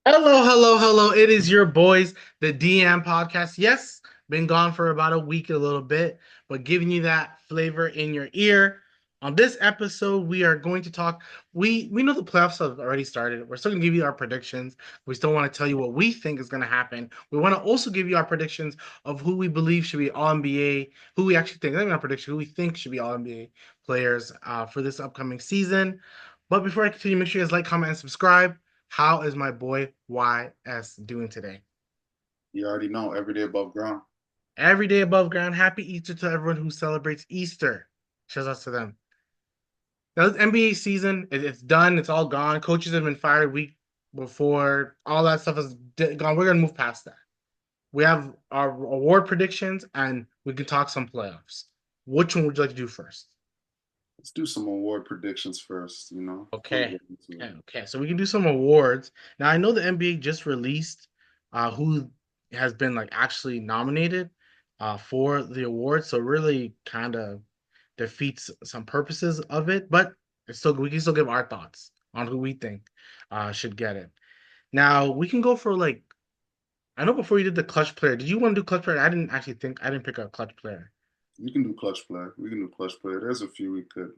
Hello, hello, hello. It is your boys, the DM podcast. Yes, been gone for about a week, a little bit, but giving you that flavor in your ear. On this episode, we are going to talk. We know the playoffs have already started. We're still going to give you our predictions. We still want to tell you what we think is going to happen. We want to also give you our predictions of who we believe should be All NBA, who we actually think, not even our prediction, who we think should be All NBA players for this upcoming season. But before I continue, make sure you guys like, comment, and subscribe. How is my boy YS doing today? You already know every day above ground. Every day above ground. Happy Easter to everyone who celebrates Easter. Shout out to them. Now, the NBA season, it's done. It's all gone. Coaches have been fired week before. All that stuff is gone. We're going to move past that. We have our award predictions and we can talk some playoffs. Which one would you like to do first? Let's do some award predictions first, before we Okay. get into it. Okay. So we can do some awards. Now I know the NBA just released who has been like actually nominated for the award. So really kind of defeats some purposes of it, but it's still we can still give our thoughts on who we think should get it. Now we can go for like I know before you did the clutch player. Did you want to do clutch player? I didn't pick a clutch player. You can do clutch play. We can do clutch play. There's a few we could,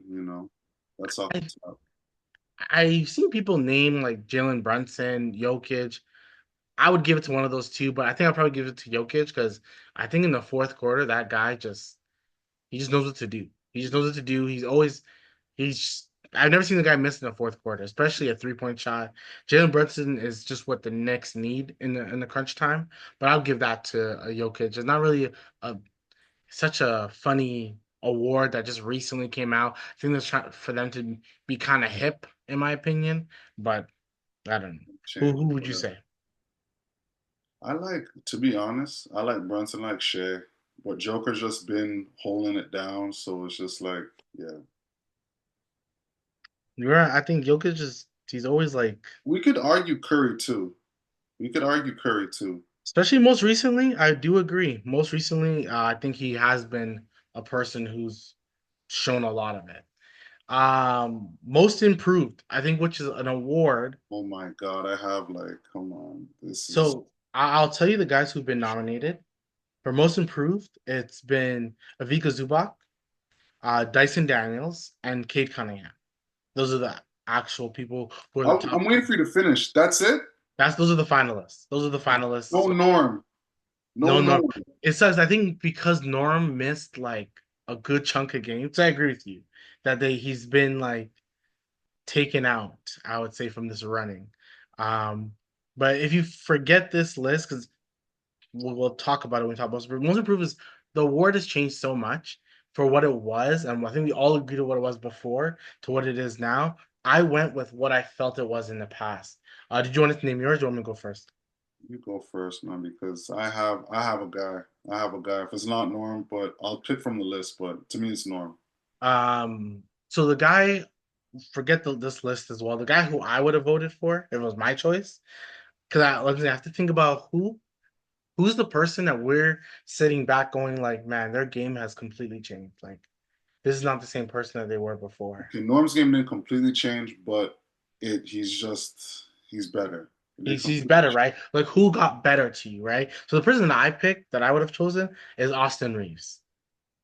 that's off the I top. I've seen people name like Jalen Brunson, Jokic. I would give it to one of those two, but I think I'll probably give it to Jokic because I think in the fourth quarter that guy just he just knows what to do. He just knows what to do. He's I've never seen the guy miss in the fourth quarter, especially a 3-point shot. Jalen Brunson is just what the Knicks need in the crunch time, but I'll give that to Jokic. It's not really a such a funny award that just recently came out. I think that's trying for them to be kind of hip, in my opinion, but I don't know. Who Change, would you whatever. say? To be honest, I like Brunson like Shea, but Joker's just been holding it down. So it's just like, yeah. You're right. I think Jokic is he's always like, We could argue Curry too. We could argue Curry too. especially most recently. I do agree. Most recently, I think he has been a person who's shown a lot of it. Most improved, I think, which is an award. Oh my God, I have like, come on. This is So I'll tell you the guys who've been nominated for most improved. It's been Avika Zubac, Dyson Daniels, and Kate Cunningham. Those are the actual people who are the top I'm waiting for you to finish. That's it? That's those are the finalists. Those are the finalists. No Norm. No No, no. Norm. It says I think because Norm missed like a good chunk of games. I agree with you that he's been like taken out, I would say, from this running. Um, but if you forget this list, because we'll talk about it when we talk about most improved. Most improved is the award has changed so much for what it was, and I think we all agree to what it was before to what it is now. I went with what I felt it was in the past. Did you want to name yours? Or do you want me to go first? You go first, man, because I have a guy. I have a guy. If it's not Norm, but I'll pick from the list. But to me, it's Norm. So the guy, forget this list as well. The guy who I would have voted for if it was my choice, because I have to think about who's the person that we're sitting back going like, man, their game has completely changed. Like this is not the same person that they were before. Okay, Norm's game didn't completely change, but he's better. It didn't He's completely better, change. right? Like who got better to you, right? So the person that I picked that I would have chosen is Austin Reeves.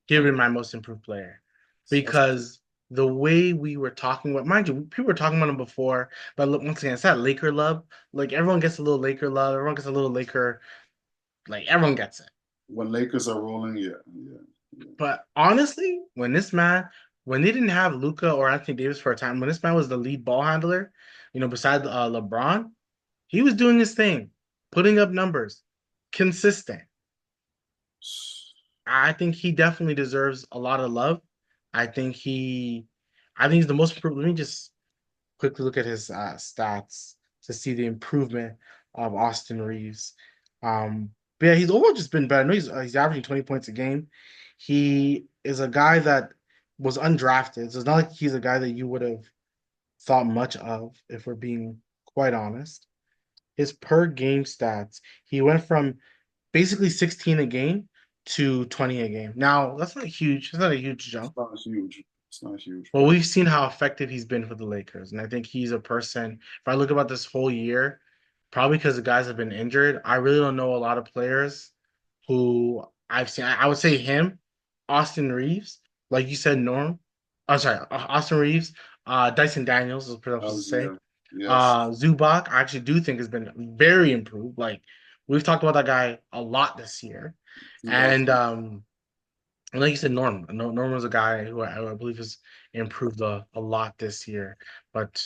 He would be my most improved player That's because the way we were talking about, mind you, people were talking about him before, but look, once again, it's that Laker love. Like everyone gets a little Laker love. Everyone gets a little Laker, like everyone gets it. when Lakers are rolling. Yeah, yeah, yeah. But honestly, when they didn't have Luca or Anthony Davis for a time, when this man was the lead ball handler, besides LeBron, he was doing his thing, putting up numbers, consistent. I think he definitely deserves a lot of love. I think he, I think he's the most improved. Let me just quickly look at his stats to see the improvement of Austin Reeves. But yeah, he's overall just been better. I know he's averaging 20 points a game. He is a guy that was undrafted, so it's not like he's a guy that you would have thought much of, if we're being quite honest. His per game stats, he went from basically 16 a game to 20 a game. Now, that's not huge. It's not a huge It's jump. not huge. It's not huge, Well, but we've seen how effective he's been for the Lakers, and I think he's a person. If I look about this whole year, probably because the guys have been injured. I really don't know a lot of players who I've seen. I would say him, Austin Reeves, like you said, Norm. I'm sorry, Austin Reeves, Dyson Daniels is pretty much to say. Yeah, yes, Zubac, I actually do think has been very improved. Like we've talked about that guy a lot this year, Zubac. and like you said, Norm was a guy who I believe has improved a lot this year. But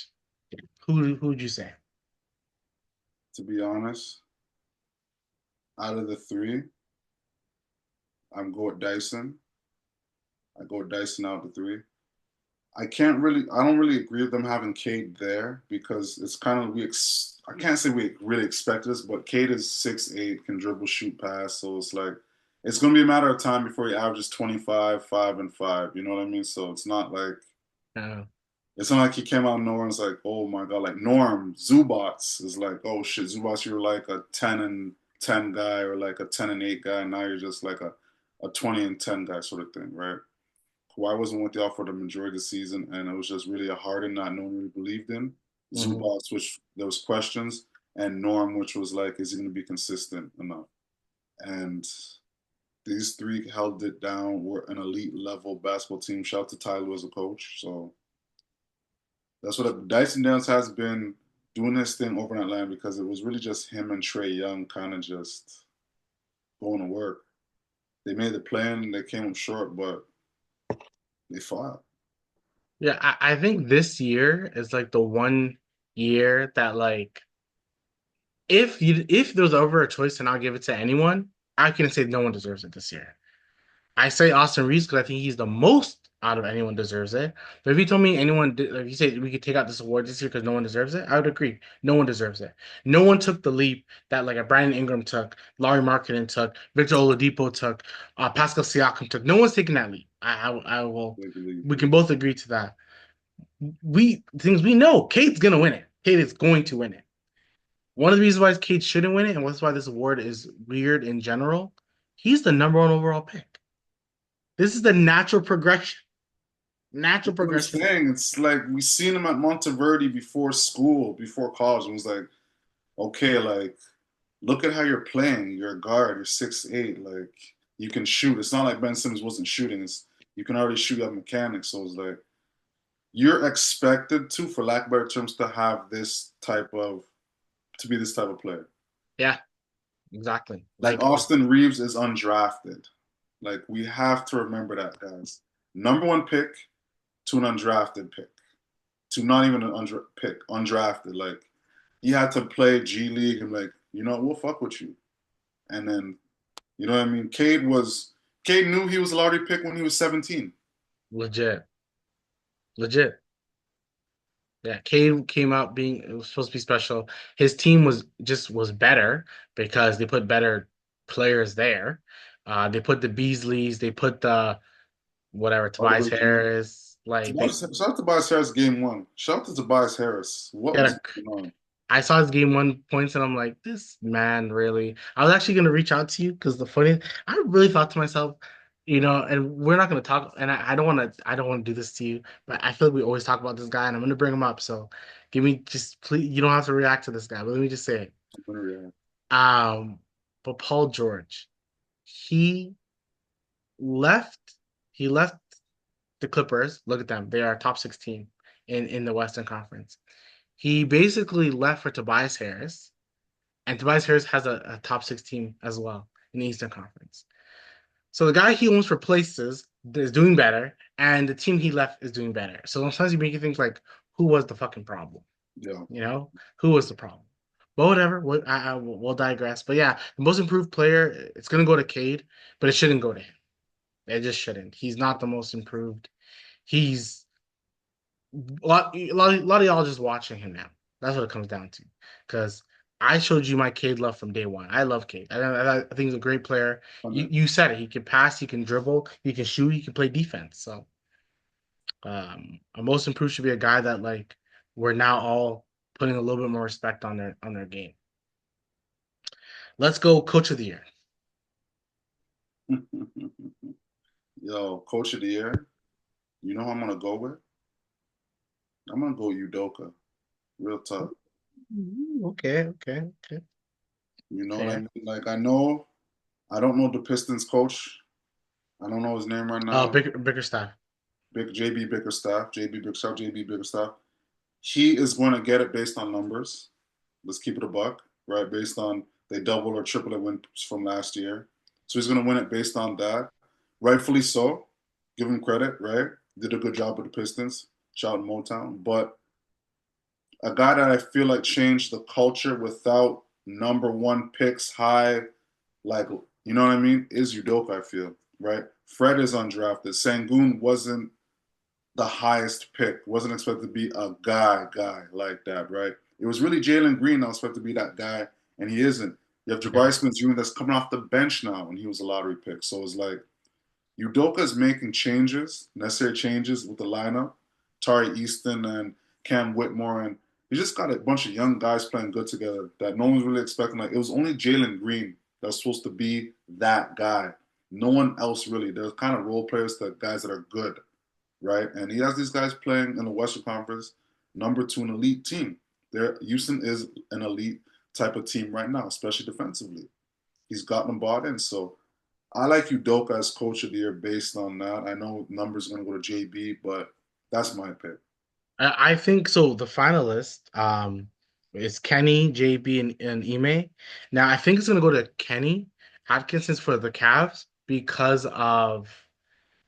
who would you say? To be honest, out of the three, I'm going with Dyson. I go with Dyson out of the three. I don't really agree with them having Cade there because it's kind of I can't say we really expect this, but Cade is 6'8", can dribble, shoot, pass, so it's like it's going to be a matter of time before he averages 25, 5, and 5. You know what I mean? So Uh, it's not like he came out of nowhere and it's like, oh my god, like Norm Zubats is like, oh shit, Zubats, you're like a 10 and 10 guy or like a 10 and 8 guy, and now you're just like a 20 and 10 guy sort of thing, right? Kawhi wasn't with y'all for the majority of the season, and it was just really a Harden not knowing really believed in. mhm. Zubats, which there was questions, and Norm, which was like, is he going to be consistent enough? And these three held it down. We're an elite level basketball team. Shout out to Tyler as a coach. So that's what Dyson Dance has been doing his thing over in Atlanta because it was really just him and Trae Young kind of just going to work. They made the plan, they came up short, but they fought. Yeah, I think this year is like the one year that like if there was ever a choice to not give it to anyone, I can say no one deserves it this year. I say Austin Reeves because I think he's the most out of anyone deserves it. But if you told me if you say we could take out this award this year because no one deserves it, I would agree. No one deserves it. No one took the leap that like a Brandon Ingram took, Laurie Markkinen took, Victor Oladipo took, Pascal Siakam took. No one's taking that leap. I will. They believe We it. can both agree to that. Things we know, Kate's gonna win it. Kate is going to win it. One of the reasons why Kate shouldn't win it, and that's why this award is weird in general. He's the number one overall pick. This is the natural progression. Natural That's what I'm progression. saying. It's like we seen him at Monteverdi before school, before college. It was like, okay, like look at how you're playing. You're a guard. You're 6'8". Like you can shoot. It's not like Ben Simmons wasn't shooting. It's you can already shoot at mechanics. So it's like you're expected to, for lack of better terms, to have this type of to be this type of player. Yeah, exactly. Like Like Austin Reeves is undrafted. Like we have to remember that, guys. Number one pick to an undrafted pick, to not even an pick, undrafted. Like he had to play G League and like, we'll fuck with you. And then, you know what I mean? Cade knew he was a lottery pick when he was 17. legit, legit. Yeah, Cade came out being it was supposed to be special. His team was better because they put better players there. They put the Beasleys, they put the whatever Tobias Oliver Jr. Harris. Like they Shout out to Tobias Harris game one. Shout out to Tobias Harris. What got was a going on? I saw his game one points and I'm like, this man really. I was actually gonna reach out to you because I really thought to myself, and we're not gonna talk, and I don't want to do this to you, but I feel like we always talk about this guy, and I'm gonna bring him up. So give me just please, you don't have to react to this guy, but let me just say it. Um, but Paul George, he left, he left the Clippers. Look at them; they are top 16 in the Western Conference. He basically left for Tobias Harris. And Tobias Harris has a top six team as well in the Eastern Conference. So the guy he almost replaces is doing better, and the team he left is doing better. So sometimes you make you think like, who was the fucking problem? Yeah. You know, who was the problem? But whatever, we'll digress. But yeah, the most improved player, it's gonna go to Cade, but it shouldn't go to him. It just shouldn't. He's not the most improved. He's a lot of y'all just watching him now. That's what it comes down to. Because I showed you my Cade love from day one. I love Cade. I think he's a great player. You said it. He can pass. He can dribble. He can shoot. He can play defense. So a most improved should be a guy that like we're now all putting a little bit more respect on their game. Let's go, Coach of the Year. Yo, Coach of the Year. You know who I'm gonna go with? I'm gonna go Udoka. Real tough. Okay, okay, okay. You know what I Fair. mean? Like I don't know the Pistons coach. I don't know his name right now. Biggerstaff. Big JB Bickerstaff, JB Bickerstaff, JB Bickerstaff. He is going to get it based on numbers. Let's keep it a buck, right? Based on they double or triple it wins from last year. So he's going to win it based on that. Rightfully so. Give him credit, right? Did a good job with the Pistons. Shout out Motown. But a guy that I feel like changed the culture without number one picks high, like, you know what I mean, is Udoka, I feel, right? Fred is undrafted. Sangoon wasn't the highest pick. Wasn't expected to be a guy like that, right? It was really Jalen Green that was expected to be that guy, and he isn't. You have Yeah. Jabari Smith Jr. that's coming off the bench now, and he was a lottery pick. So it's like Udoka is making changes, necessary changes with the lineup. Tari Easton and Cam Whitmore, and he just got a bunch of young guys playing good together that no one's really expecting. Like it was only Jalen Green that's supposed to be that guy. No one else really. There's kind of role players to guys that are good, right? And he has these guys playing in the Western Conference, number two, an elite team. Houston is an elite type of team right now, especially defensively. He's gotten them bought in. So I like Udoka as coach of the year based on that. I know numbers are going to go to JB, but that's my pick. I think so. The finalist is Kenny, JB, and Ime. Now I think it's gonna go to Kenny Atkinson for the Cavs because of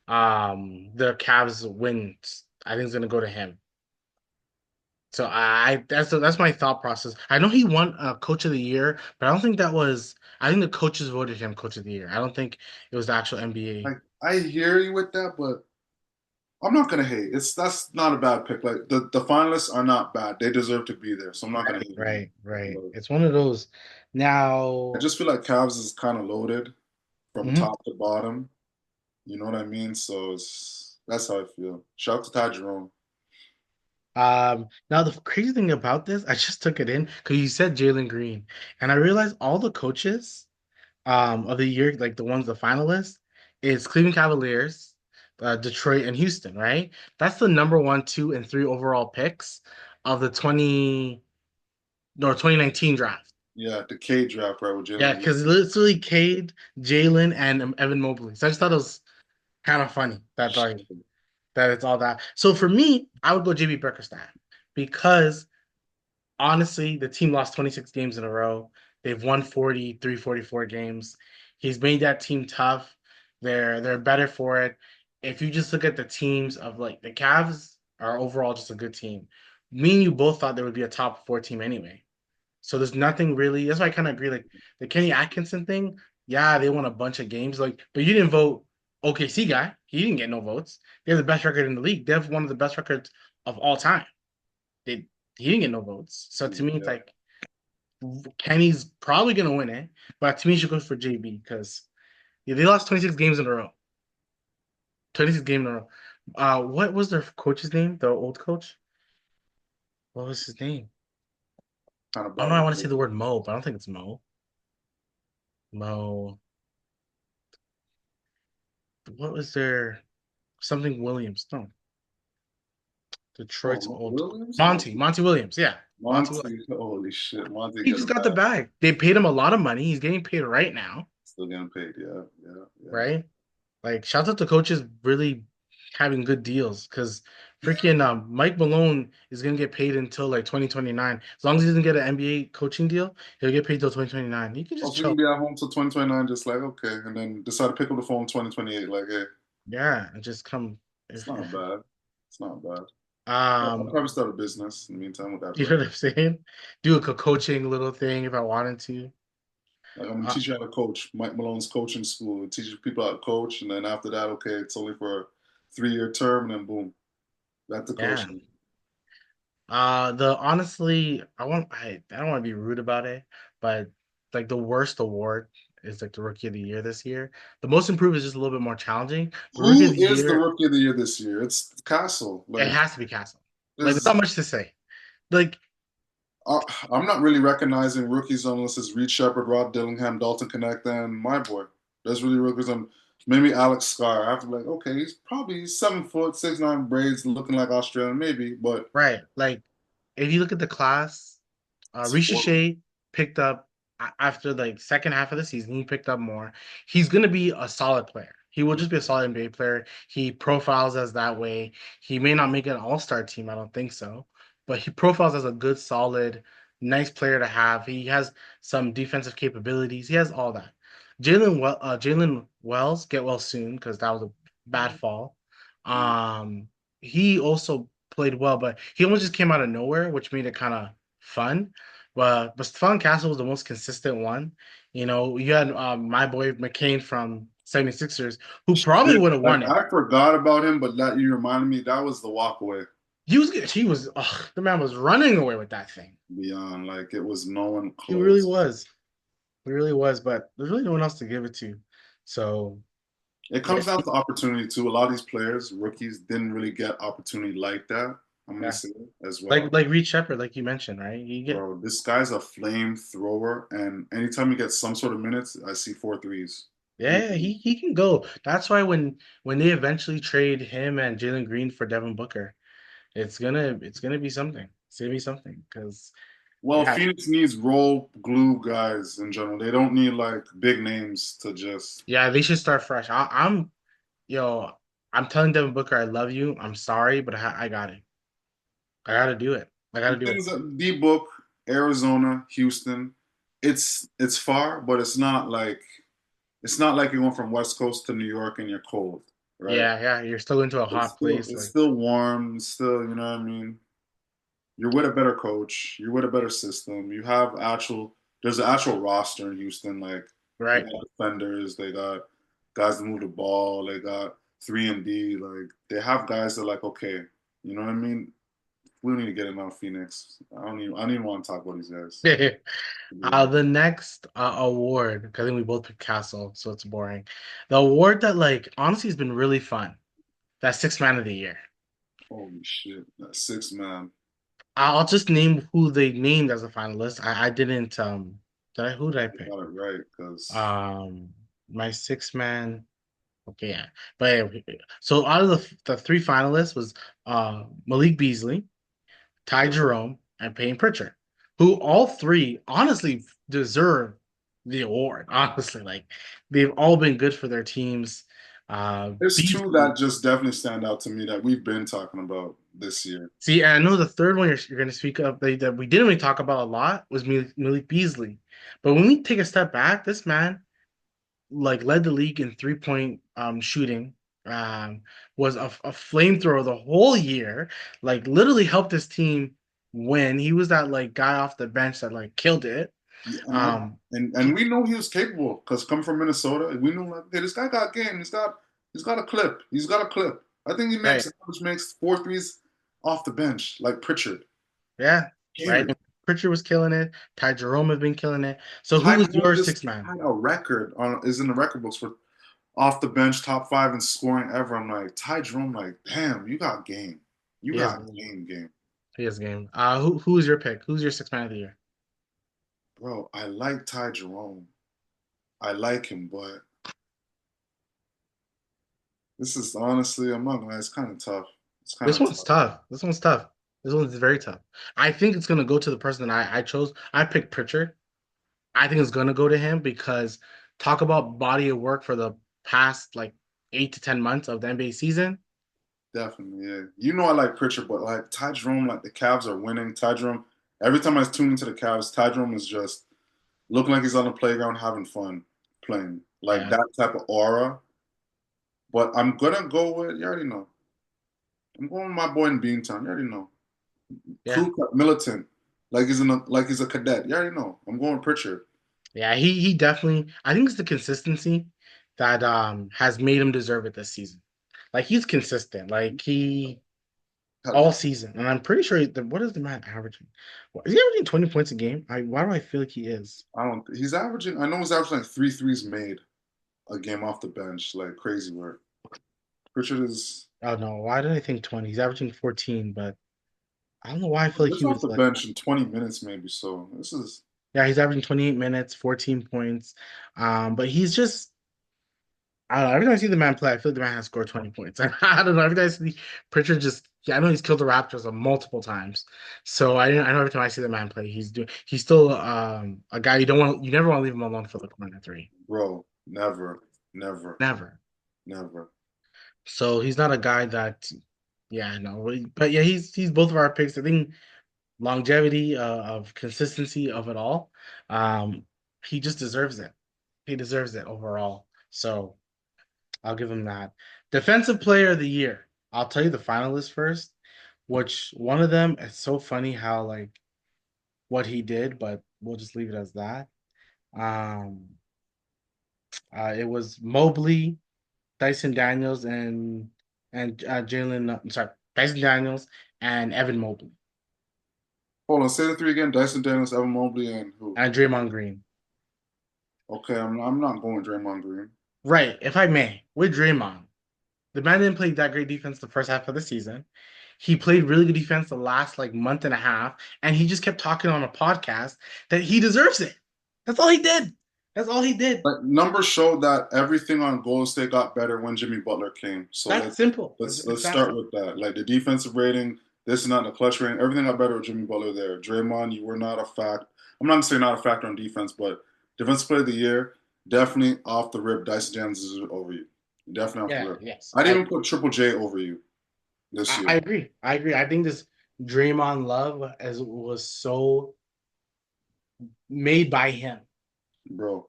the Cavs wins. I think it's gonna go to him. So that's my thought process. I know he won Coach of the Year, but I don't think that was. I think the coaches voted him Coach of the Year. I don't think it was the actual NBA. Like I hear you with that, but I'm not gonna hate. That's not a bad pick. Like the finalists are not bad. They deserve to be there. So I'm not gonna Right, hate on them. right, right. But It's one of those. I Now, just feel like Cavs is kind of loaded from mhm. top to bottom. You know what I mean? So that's how I feel. Shout out to Ty Jerome. Now the crazy thing about this, I just took it in because you said Jalen Green, and I realized all the coaches of the year, like the finalists, is Cleveland Cavaliers, Detroit, and Houston, right? That's the number one, two, and three overall picks of the 2019 draft. Yeah, the K draft right with Yeah, Jalen Green. because literally Cade, Jalen, and Evan Mobley. So I just thought it was kind of funny that it's all that. So for me, I would go JB Bickerstaff because honestly, the team lost 26 games in a row. They've won 43, 44 games. He's made that team tough. They're better for it. If you just look at the teams of like the Cavs are overall just a good team. Me and you both thought there would be a top four team anyway. So there's nothing really. That's why I kind of agree. Like the Kenny Atkinson thing, yeah, they won a bunch of games. Like, but you didn't vote OKC guy. He didn't get no votes. They have the best record in the league. They have one of the best records of all time. They he didn't get no votes. So to me, it's Yeah, like Kenny's probably gonna win it, but to me, it should go for JB because yeah, they lost 26 games in a row. 26 games in a row. What was their coach's name? The old coach? What was his name? kind of I don't know. bad I with want to say the Jalen. word Mo, but I don't think it's Mo. Mo. What was their something Williams? No, Oh, Detroit's old Williams? I don't Monty Williams. Yeah, Monty Williams. Monty. Holy shit, Monty He get a just got the bag. bag. They paid him a lot of money. He's getting paid right now, Still getting paid. Yeah, yeah, yeah. right? Like, shout out to coaches really having good deals because freaking Mike Malone is gonna get paid until like 2029. As long as he doesn't get an NBA coaching deal, he'll get paid till 2029. He can just Also, we can chill. be at home till 2029, just like okay, and then decide to pick up the phone 2028. Like, hey, Yeah, and just come it's if not bad. It's not bad. I'll um probably start a business in the meantime with that you know bread. what I'm saying? Do a coaching little thing if I wanted to. Like, I'm gonna Uh, teach you how to coach. Mike Malone's coaching school. Teach people how to coach, and then after that, okay, it's only for a 3 year term, and then boom, back to yeah. coaching. The honestly, I don't want to be rude about it, but like the worst award is like the rookie of the year this year. The most improved is just a little bit more challenging. The rookie of Who the is the year, rookie of the year this year? It's Castle. it Like, has to be Castle. Like there's there's not much to say. Like, uh, I'm not really recognizing rookies unless it's Reed Shepard, Rob Dillingham, Dalton Connect, and my boy. That's really rookies. Maybe Alex Scar. I have to be like, okay, he's probably 7 foot, 6'9" braids, looking like Australian, maybe, but right. Like if you look at the class, It's horrible. Ricochet picked up after like second half of the season. He picked up more. He's gonna be a solid player. He will just be a solid NBA player. He profiles as that way. He may not make an all-star team. I don't think so, but he profiles as a good, solid, nice player to have. He has some defensive capabilities. He has all that. Jalen Wells, get well soon because that was a bad fall. Um, he also played well, but he almost just came out of nowhere, which made it kind of fun. But Stephon Castle was the most consistent one. You know, you had my boy McCain from 76ers, who probably Shit, would have like won it. I forgot about him, but that you reminded me that was the walkaway. The man was running away with that thing. Beyond, like it was no one He really close. was. He really was, but there's really no one else to give it to. So It yeah, comes down to opportunity too. A lot of these players, rookies, didn't really get opportunity like that. I'm gonna yeah. say as Like well. like Reed Shepard, like you mentioned, right? You get Bro, this guy's a flamethrower, and anytime he gets some sort of minutes, I see four threes. yeah, Easy. he can go. That's why when they eventually trade him and Jalen Green for Devin Booker, it's gonna be something. It's gonna be something because Well, yeah, Phoenix needs role glue guys in general. They don't need like big names to just. yeah, they should start fresh. Yo, I'm telling Devin Booker I love you. I'm sorry, but I got it. I gotta do it. I The gotta do thing it. is that D Book, Arizona, Houston, it's far, but it's not like you're going from West Coast to New York and you're cold, right? Yeah, yeah, you're still into a It's hot still place. it's Like, still warm. It's still, you know what I mean? You're with a better coach. You're with a better system. There's an actual roster in Houston. Like they right. got defenders, they got guys that move the ball, they got 3 and D. Like they have guys that like, okay, you know what I mean? We don't need to get him out Phoenix. I don't even want to talk about these guys. To be honest. The next award, 'cause I think we both picked Castle, so it's boring. The award that, like, honestly has been really fun. That sixth man of the year. Holy shit. That 6 man. I'll just name who they named as a finalist. I didn't who did I You pick? got it right, because Um my six man. Okay, yeah. But yeah, so out of the three finalists was Malik Beasley, Ty Jerome, and Payne Pritchard, who all three honestly deserve the award. Honestly, like they've all been good for their teams. there's two Beasley, that just definitely stand out to me that we've been talking about this year. see, and I know the third one you're going to speak of that we didn't really talk about a lot was Malik Beasley. But when we take a step back, this man like led the league in 3-point shooting. Um, was a flamethrower the whole year. Like literally helped his team win. He was that like guy off the bench that like killed it. Yeah, Um, and we know he was capable because coming from Minnesota, we knew like, okay, this guy got game. He's got a clip. He's got a clip. I think he right, makes 4 threes off the bench like Pritchard. yeah, right. Scary. And Pritchard was killing it. Ty Jerome has been killing it. So who Ty was Jerome your just six man? had a record on is in the record books for off the bench top five in scoring ever. I'm like Ty Jerome, like damn, you got game. You He has got game. game. He has game. Who's your pick? Who's your six man of the year? Bro, I like Ty Jerome. I like him, but this is honestly, I'm not gonna lie, it's kind of tough. It's kind This of one's tough. tough. This one's tough. This one's very tough. I think it's gonna go to the person that I chose. I picked Pritchard. I think it's gonna go to him because talk about body of work for the past like 8 to 10 months of the NBA season. Definitely, yeah. You know I like Pritchard, but like Ty Jerome, like the Cavs are winning. Ty Jerome, every time I tune into the Cavs, Ty Jerome is just looking like he's on the playground having fun playing. Like Yeah, that type of aura. But I'm gonna go with you already know. I'm going with my boy in Beantown. You already know. yeah, Crew cut militant. Like he's a cadet. You already know. I'm going with Pritchard. yeah. He definitely. I think it's the consistency that has made him deserve it this season. Like he's consistent. Like he Hell all yeah. season, and I'm pretty sure what is the man averaging? Is he averaging 20 points a game? Why do I feel like he is? I don't he's averaging I know he's averaging like 3 threes made a game off the bench. Like crazy work. Pritchard is Oh no, why did I think 20? He's averaging 14, but I don't know why I feel like It's he off was the like, bench in 20 minutes, maybe. So this is yeah, he's averaging 28 minutes, 14 points. But he's just, I don't know. Every time I see the man play, I feel like the man has scored 20 points. I don't know. Every time I see Pritchard just Yeah, I know he's killed the Raptors multiple times. So I know every time I see the man play, he's still a guy you never want to leave him alone for the corner three. Bro, never, never, Never. never. So he's not a guy that yeah, no. But yeah, he's both of our picks. I think longevity of consistency of it all. Um he just deserves it. He deserves it overall. So I'll give him that. Defensive player of the year. I'll tell you the finalists first, which one of them, it's so funny how like what he did, but we'll just leave it as that. Um, it was Mobley, Dyson Daniels, and Jalen. I'm sorry, Dyson Daniels and Evan Mobley Hold on, say the three again. Dyson Daniels, Evan Mobley, and who? and Draymond Green. Okay, I'm not going Draymond Green. Right, if I may, with Draymond, the man didn't play that great defense the first half of the season. He played really good defense the last like month and a half, and he just kept talking on a podcast that he deserves it. That's all he did. That's all he did. But numbers showed that everything on Golden State got better when Jimmy Butler came. So That's simple. It's let's that start simple. with that. Like the defensive rating, this is not the clutch rating. Everything got better with Jimmy Butler there. Draymond, you were not a fact. I'm not gonna say not a factor on defense, but defensive player of the year, definitely off the rip. Dyson Daniels is over you. Definitely off the Yeah, rip. yes. I'd even put Triple J over you this I year, agree. I agree. I think this Draymond Love as was so made by him. bro.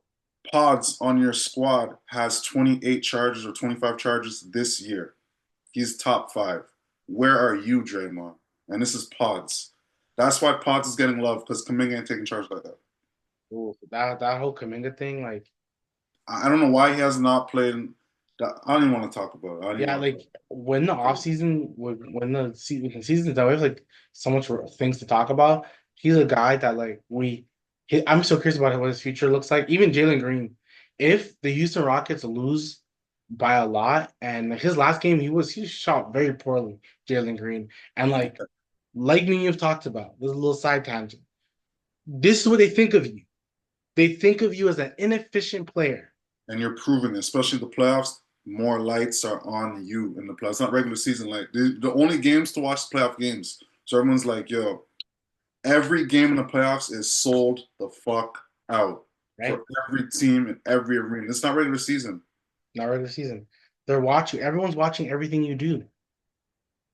Pods on your squad has 28 charges or 25 charges this year. He's top five. Where are you, Draymond? And this is Pods. That's why Pods is getting love because Kuminga ain't taking charge like that. Ooh, that whole Kaminga thing, like I don't know why he has not played. I don't even want to talk about it. I don't even yeah, want to like talk when the off season, when the season's done, we have like so much things to talk about. He's a guy that like I'm so curious about what his future looks like. Even Jalen Green, if the Houston Rockets lose by a lot, and like, his last game he shot very poorly, Jalen Green, and like me you've talked about. This is a little side tangent. This is what they think of you. They think of you as an inefficient player. and you're proving it, especially the playoffs. More lights are on you in the playoffs. It's not regular season. Like the only games to watch is playoff games. So everyone's like, yo, every game in the playoffs is sold the fuck out Right? for every team in every arena. It's not regular season. Not regular season. They're watching. Everyone's watching everything you do.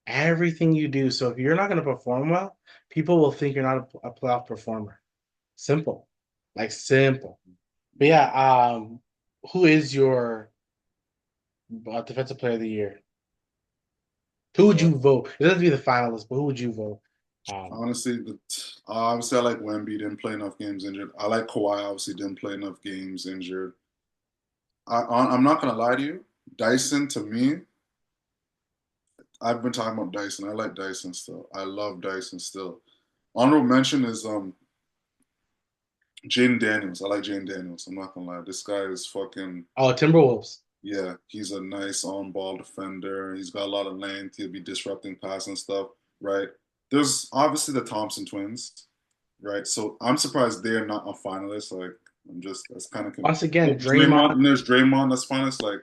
Everything you do. So if you're not going to perform well, people will think you're not a playoff performer. Simple, like simple. But yeah, who is your defensive player of the year? Who would Uh, you vote? It doesn't have to be the finalist, but who would you vote? Um, Honestly, obviously I like Wemby, didn't play enough games injured. I like Kawhi, obviously didn't play enough games injured. I'm not gonna lie to you, Dyson to me, I've been talking about Dyson. I like Dyson still. I love Dyson still. Honorable mention is Jaden Daniels. I like Jaden Daniels. I'm not gonna lie. This guy is fucking oh, Timberwolves. yeah. He's a nice on-ball defender. He's got a lot of length. He'll be disrupting pass and stuff, right? There's obviously the Thompson twins, right? So I'm surprised they're not a finalist. Like I'm just that's kind of Once again, Draymond Draymond. and there's Draymond that's finalist. Like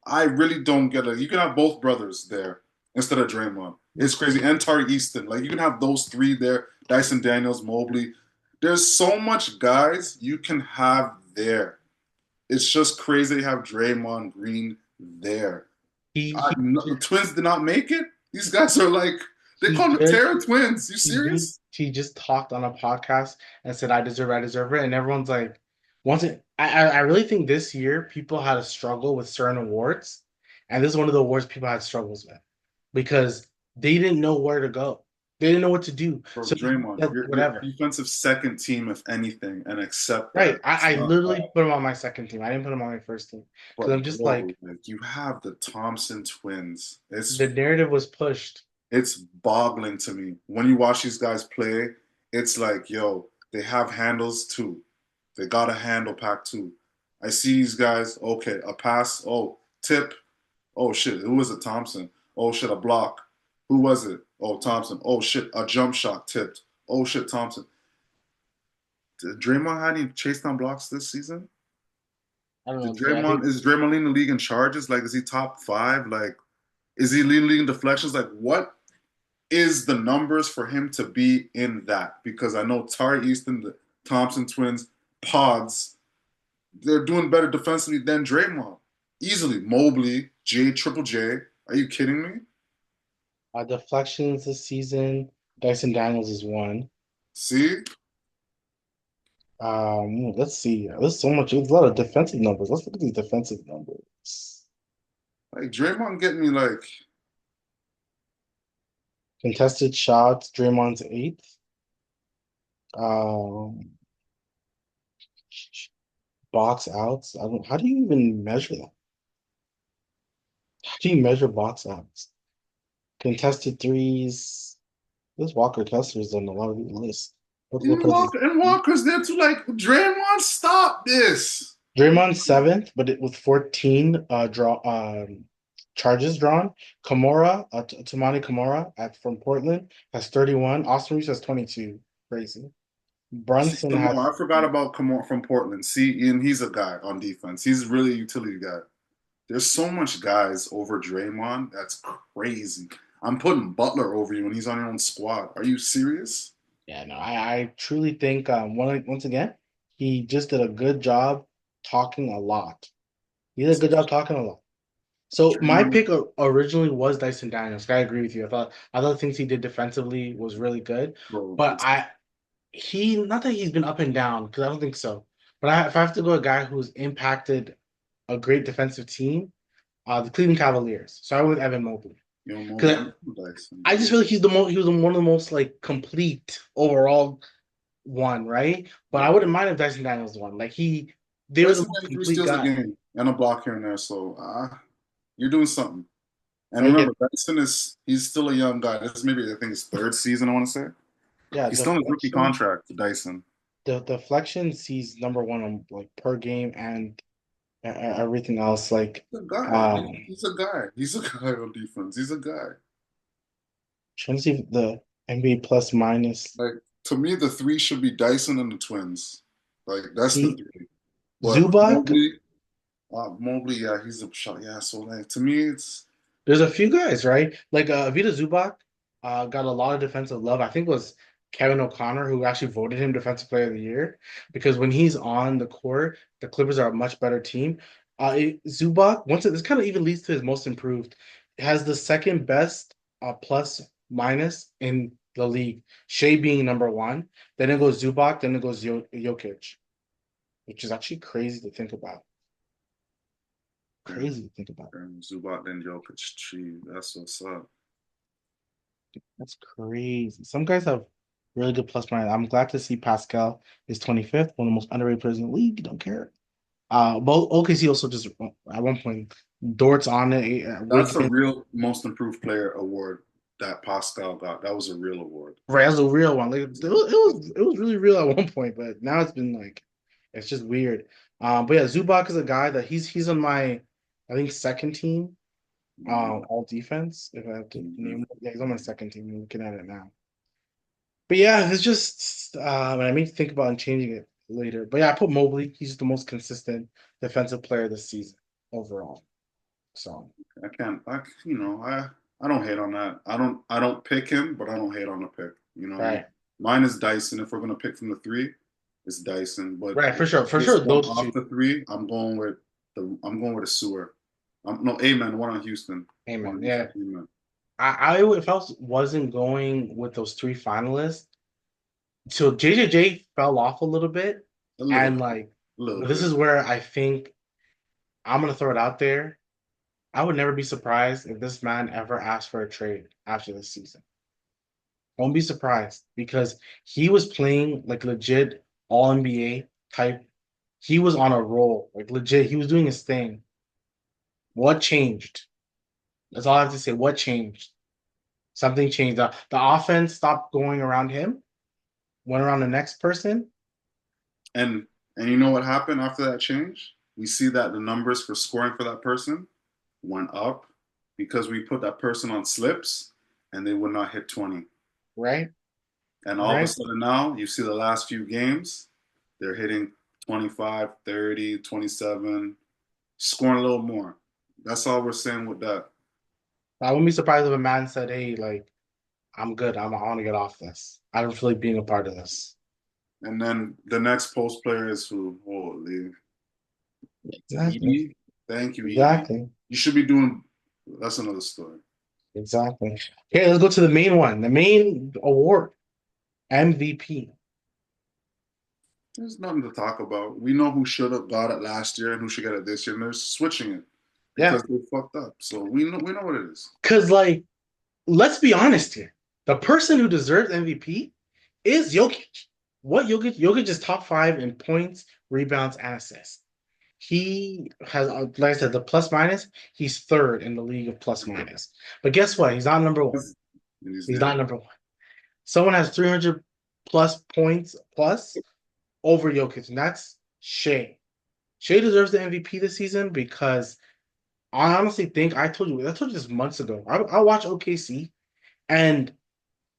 I really don't get it. You can have both brothers there instead of Draymond. It's crazy. And Tari Easton. Like you can have those three there. Dyson Daniels, Mobley. There's so much guys you can have there. It's just crazy to have Draymond Green there. He he The Twins did not make it. These guys are like they he call them the just Terra Twins. You he serious? he just talked on a podcast and said, I deserve it," and everyone's like, once it. I really think this year people had a struggle with certain awards, and this is one of the awards people had struggles with because they didn't know where to go, they didn't know what to do, Bro, so Draymond, you're whatever. defensive second team if anything, and accept Right, that. It's I not literally bad. put him on my second team. I didn't put him on my first team because I'm But just bro, like like you have the Thompson twins. the narrative was pushed. It's boggling to me. When you watch these guys play, it's like, yo, they have handles too. They got a handle pack too. I see these guys, okay, a pass, oh, tip, oh shit, who was it? Thompson. Oh shit, a block. Who was it? Oh, Thompson. Oh shit, a jump shot tipped. Oh shit, Thompson. Did Draymond had any chase down blocks this season? I don't Did know. I think Draymond leading the league in charges? Like, is he top five? Like, is he leading the league in deflections? Like, what? is the numbers for him to be in that? Because I know Tari Easton, the Thompson twins, Pods, they're doing better defensively than Draymond. Easily. Mobley, J, Triple J. Are you kidding me? Deflections this season, Dyson Daniels is one. See? Let's see. There's so much. There's a lot of defensive numbers. Let's look at these defensive numbers. Like Draymond getting me like Contested shots, Draymond's eighth. Um, box outs. I don't. How do you even measure that? How do you measure box outs? Contested threes. This Walker Kessler's on a lot of these lists. What and part is Walker's there too. Like Draymond, stop this. Draymond seventh, but with 14 charges drawn. Kimura, Tamani Kimura from Portland has 31. Austin Reeves has 22. Crazy. See, Brunson has Kamar, I forgot about Kamar from Portland. See, and he's a guy on defense. He's really a utility guy. There's so much guys over Draymond. That's crazy. I'm putting Butler over you when he's on your own squad. Are you serious? yeah, no, I truly think once again, he just did a good job talking a lot. He did a good job talking a lot. So my Draymond, pick originally was Dyson Daniels. I agree with you. I thought the things he did defensively was really good, bro, but it's he not that he's been up and down because I don't think so. But if I have to go a guy who's impacted a great defensive team, the Cleveland Cavaliers. So I went with Evan Mobley Mobley. because I'm Dyson. I just feel like he's the most he was one of the most like complete overall one, right? But I wouldn't mind if Dyson Daniels won. Like they were the Dyson most getting three complete steals a guy. game and a block here and there. So you're doing something. And Right? remember, Dyson he's still a young guy. This is maybe I think his third season, I want to say. Yeah, He's still in his rookie contract, Dyson. the deflections, he's number one on like per game and everything else. Like, He's a guy. um, He's a guy. He's a guy on defense. He's a guy. trying to see if the NBA plus minus. Like to me, the three should be Dyson and the twins. Like that's the See, three. But Zubac. Mobley, yeah, he's a shot. Yeah, so like to me, it's There's a few guys, right? Like Vita Zubac got a lot of defensive love. I think it was Kevin O'Connor who actually voted him Defensive Player of the Year because when he's on the court, the Clippers are a much better team. Zubac, this kind of even leads to his most improved, has the second best plus minus in the league. Shea being number one, then it goes Zubac, then it goes Jokic, which is actually crazy to think about. yeah, Crazy to think about. Zubac and Jokic. Gee, that's what's up. That's crazy. Some guys have really good plus minus. I'm glad to see Pascal is 25th, one of the most underrated players in the league. Don't care. But OKC also just at one point Dort's on it. That's a Wiggins, real most improved player award that Pascal got. That was a real award. right, that's a real one. Like it was really real at one point, but now it's been like it's just weird. But yeah, Zubac is a guy that he's on my I think second team. Mhm. All defense. If I have to Mhm. name, yeah, he's on my second team. I'm looking at it now. But yeah, it's just I may think about changing it later. But yeah, I put Mobley. He's the most consistent defensive player this season overall. So I can't. I don't hate on that. I don't pick him, but I don't hate on the pick. You know what I mean? right, Mine is Dyson. If we're gonna pick from the three, it's Dyson. But right, for this sure, one those off two. the three, I'm going with a sewer. No, Amen. One on Houston. One Amen. on Yeah, Houston. Amen. if I wasn't going with those three finalists, so JJJ fell off a little bit, A little and bit. like A little this bit. is where I think I'm gonna throw it out there. I would never be surprised if this man ever asked for a trade after this season. Won't be surprised because he was playing like legit all NBA type. He was on a roll, like legit. He was doing his thing. What changed? That's all I have to say. What changed? Something changed. The offense stopped going around him, went around the next person. And you know what happened after that change? We see that the numbers for scoring for that person went up because we put that person on slips and they would not hit 20. Right? And all of a Right? sudden now, you see the last few games, they're hitting 25, 30, 27, scoring a little more. That's all we're saying with that. I wouldn't be surprised if a man said, "Hey, like, I'm good. I want to get off this. I don't feel like being a part of this. And then the next post player is who? Holy, Exactly. Edie. Thank you, Edie. Exactly. You should be doing. That's another story. Exactly. Okay, let's go to the main one. The main award, MVP. There's nothing to talk about. We know who should have got it last year and who should get it this year, and they're switching it Yeah. because they fucked up. So we know what it is. Because, like, let's be honest here. The person who deserves MVP is Jokic. What Jokic? Jokic is top five in points, rebounds, and assists. He has, like I said, the plus minus. He's third in the league of plus minus. But guess what? He's not number one. And he's He's there. not number one. Someone has 300 plus points plus over Jokic, and that's Shea. Shea deserves the MVP this season because I honestly think I told you this months ago. I watch OKC, and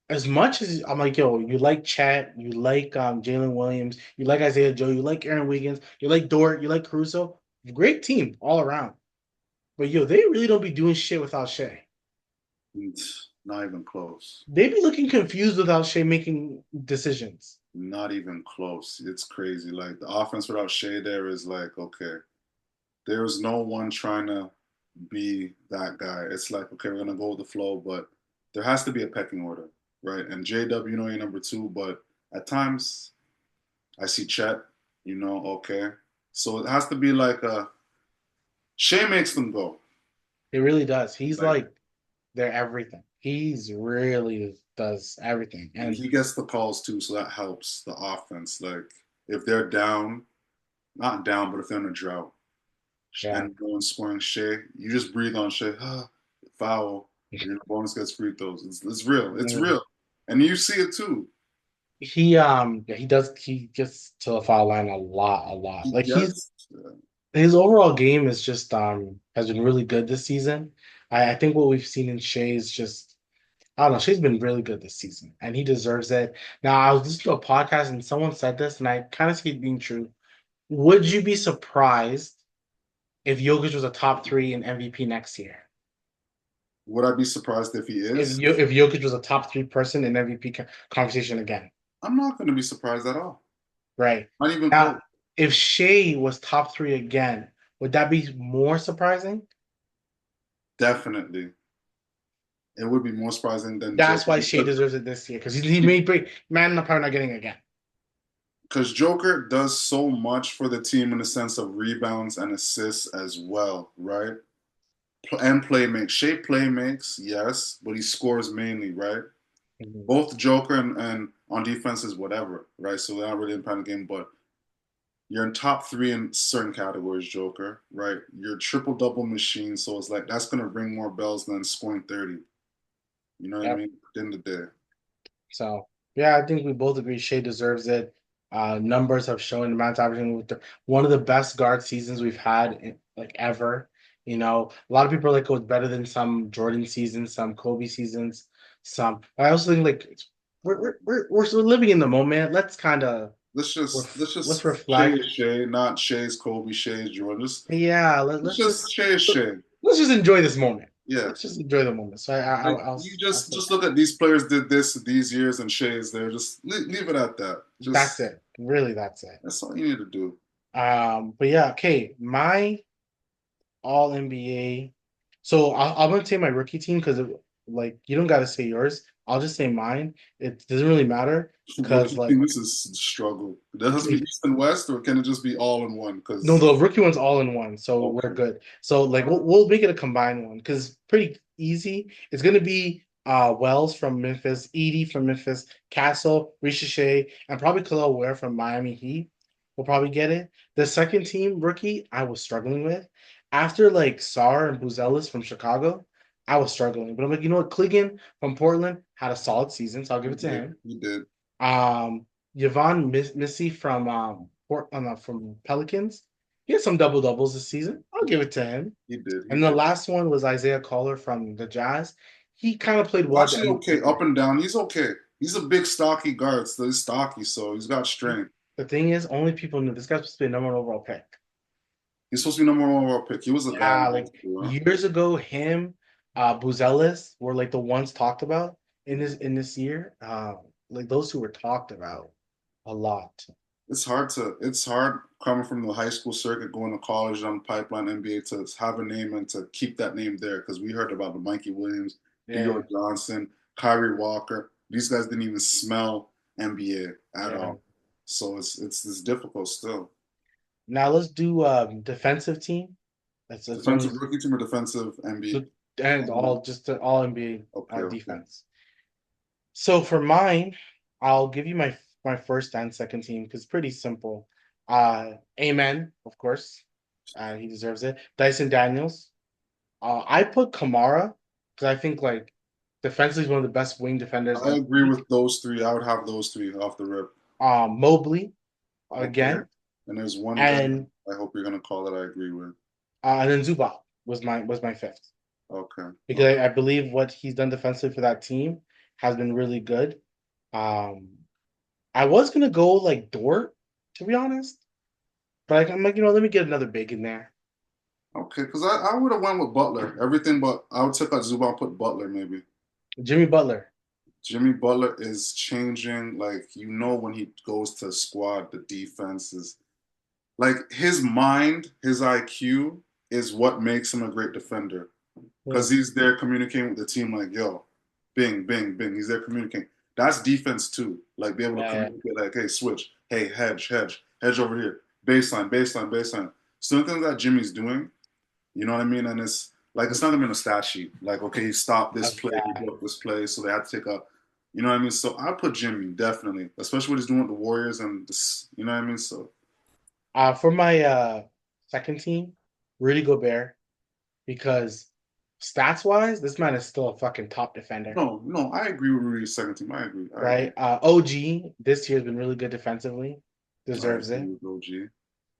as much as I'm like, yo, you like Chat, you like Jalen Williams, you like Isaiah Joe, you like Aaron Wiggins, you like Dort, you like Caruso, great team all around. But yo, they really don't be doing shit without Shea. It's not even close. They be looking confused without Shea making decisions. Not even close. It's crazy. Like the offense without Shea there is like, okay, there is no one trying to be that guy. It's like, okay, we're gonna go with the flow, but there has to be a pecking order, right? And JW, you know, you're number two, but at times I see Chet, you know, okay. So it has to be like a Shea makes them go. It really does. He's Like like their everything. He's really does everything. and And he gets the calls too, so that helps the offense. Like if they're down, not down, but if they're in a drought yeah. and no one's scoring Shea, you just breathe on Shea, foul, and your bonus gets free throws. It's real. It's Mm. real. And you see it too. He does he gets to the foul line a lot. He Like gets his overall game is just has been really good this season. I think what we've seen in Shea is just I don't know, Shea's been really good this season and he deserves it. Now I was listening to a podcast and someone said this and I kind of see it being true. Would you be surprised if Jokic was a top three in MVP next year? would I be surprised if he is? If Jokic was a top three person in MVP conversation again, I'm not gonna be surprised at all. right? Not even close. Now, if Shea was top three again, would that be more surprising? Definitely. It would be more surprising than That's Joker why Shea deserves it this year because he made break. Man, I'm probably not getting it again. because Joker does so much for the team in the sense of rebounds and assists as well, right? And play makes. Shea play makes, yes, but he scores mainly, right? Mhm. Both Joker and on defense is whatever, right? So they're not really impacting the game, but you're in top three in certain categories, Joker, right? You're triple double machine, so it's like that's gonna ring more bells than scoring 30. You know what I Yep. mean? At the end of the day. So yeah, I think we both agree Shea deserves it. Numbers have shown the Mount averaging with one of the best guard seasons we've had like ever. You know, a lot of people are like, oh, it's better than some Jordan seasons, some Kobe seasons, some. I also think like we're still living in the moment. Let's kind of Let's let's just Shea reflect. is Shea, not Shea's Kobe, Shea's Jordan. Yeah, Let's just Shea is Shea. let's just enjoy this moment. Yeah. Let's just enjoy the moment. So Like you I'll say just that. look at these players did this these years and Shea's there. Just leave it at that. That's Just it. Really, that's it. that's all you need to do. But yeah, okay. My all NBA. So I'm gonna say my rookie team because like you don't gotta say yours. I'll just say mine. It doesn't really matter because Rookie like team, this is a struggle. Does it has to be East and West, or can it just be all in one? no, Because the rookie one's all in one, so we're okay, good. So like we'll make it a combined one because pretty easy. It's gonna be Wells from Memphis, Edie from Memphis, Castle, Ricochet, and probably Khalil Ware from Miami Heat will probably get it. The second team rookie I was struggling with. After like Sar and Buzelis from Chicago, I was struggling. But I'm like, you know what? Clegan from Portland had a solid season, so I'll give he it to did. him. He did. Um, Yvonne Missy from from Pelicans. He had some double doubles this season. I'll give it to him. He did. He And the did. last one was Isaiah Caller from the Jazz. He kind of played well at the Actually, end of the okay, up year. and down. He's okay. He's a big, stocky guard. So he's stocky, so he's got strength. The thing is, only people knew this guy's supposed to be a number one overall pick. He's supposed to be number one overall pick. He was a guy Yeah, in high like school, huh? years ago, him, Buzelis were like the ones talked about. in this year. Like those two were talked about a lot. It's hard coming from the high school circuit, going to college on pipeline NBA to have a name and to keep that name there because we heard about the Mikey Williams, Yeah, Dior Johnson, Kyrie Walker. These guys didn't even smell NBA at yeah. all. So it's difficult still. Now let's do defensive team. That's only Defensive rookie team or defensive and NBA? all just all NBA Okay, okay. defense. So for mine, I'll give you my first and second team because it's pretty simple. Amen, of course. He deserves it. Dyson Daniels. I put Kamara because I think like defensively he's one of the best wing defenders I in agree the league. with those three. I would have those three off the rip. Mobley Okay. again, And there's one guy and I hope you're gonna call that I agree with. then Zubac was my fifth Okay. because Okay. I believe what he's done defensively for that team has been really good. Um, I was gonna go like Dort to be honest, but I'm like let me get another big in there. Okay, because I would have went with Butler. Everything but I would take out Zubac and put Butler maybe. Jimmy Butler. Jimmy Butler is changing. Like when he goes to a squad, the defense is like his mind, his IQ is what makes him a great defender. Hmm. Because he's there communicating with the team like, yo, bing, bing, bing. He's there communicating. That's defense too. Like be able to Yeah, communicate like, hey, switch. Hey, hedge, hedge, hedge over here. Baseline, baseline, baseline. So the things that Jimmy's doing, you know what I mean? And it's not even in a stat sheet. Like, okay, he stopped this play, he yeah. broke this play, so they had to take up. You know what I mean? So I put Jimmy definitely, especially what he's doing with the Warriors and this, you know what I mean? So For my second team, Rudy Gobert, because stats wise, this man is still a fucking top defender, no, no, I agree with Rudy's second team. I agree. I agree. right? OG this year has been really good defensively, I deserves agree it. with OG.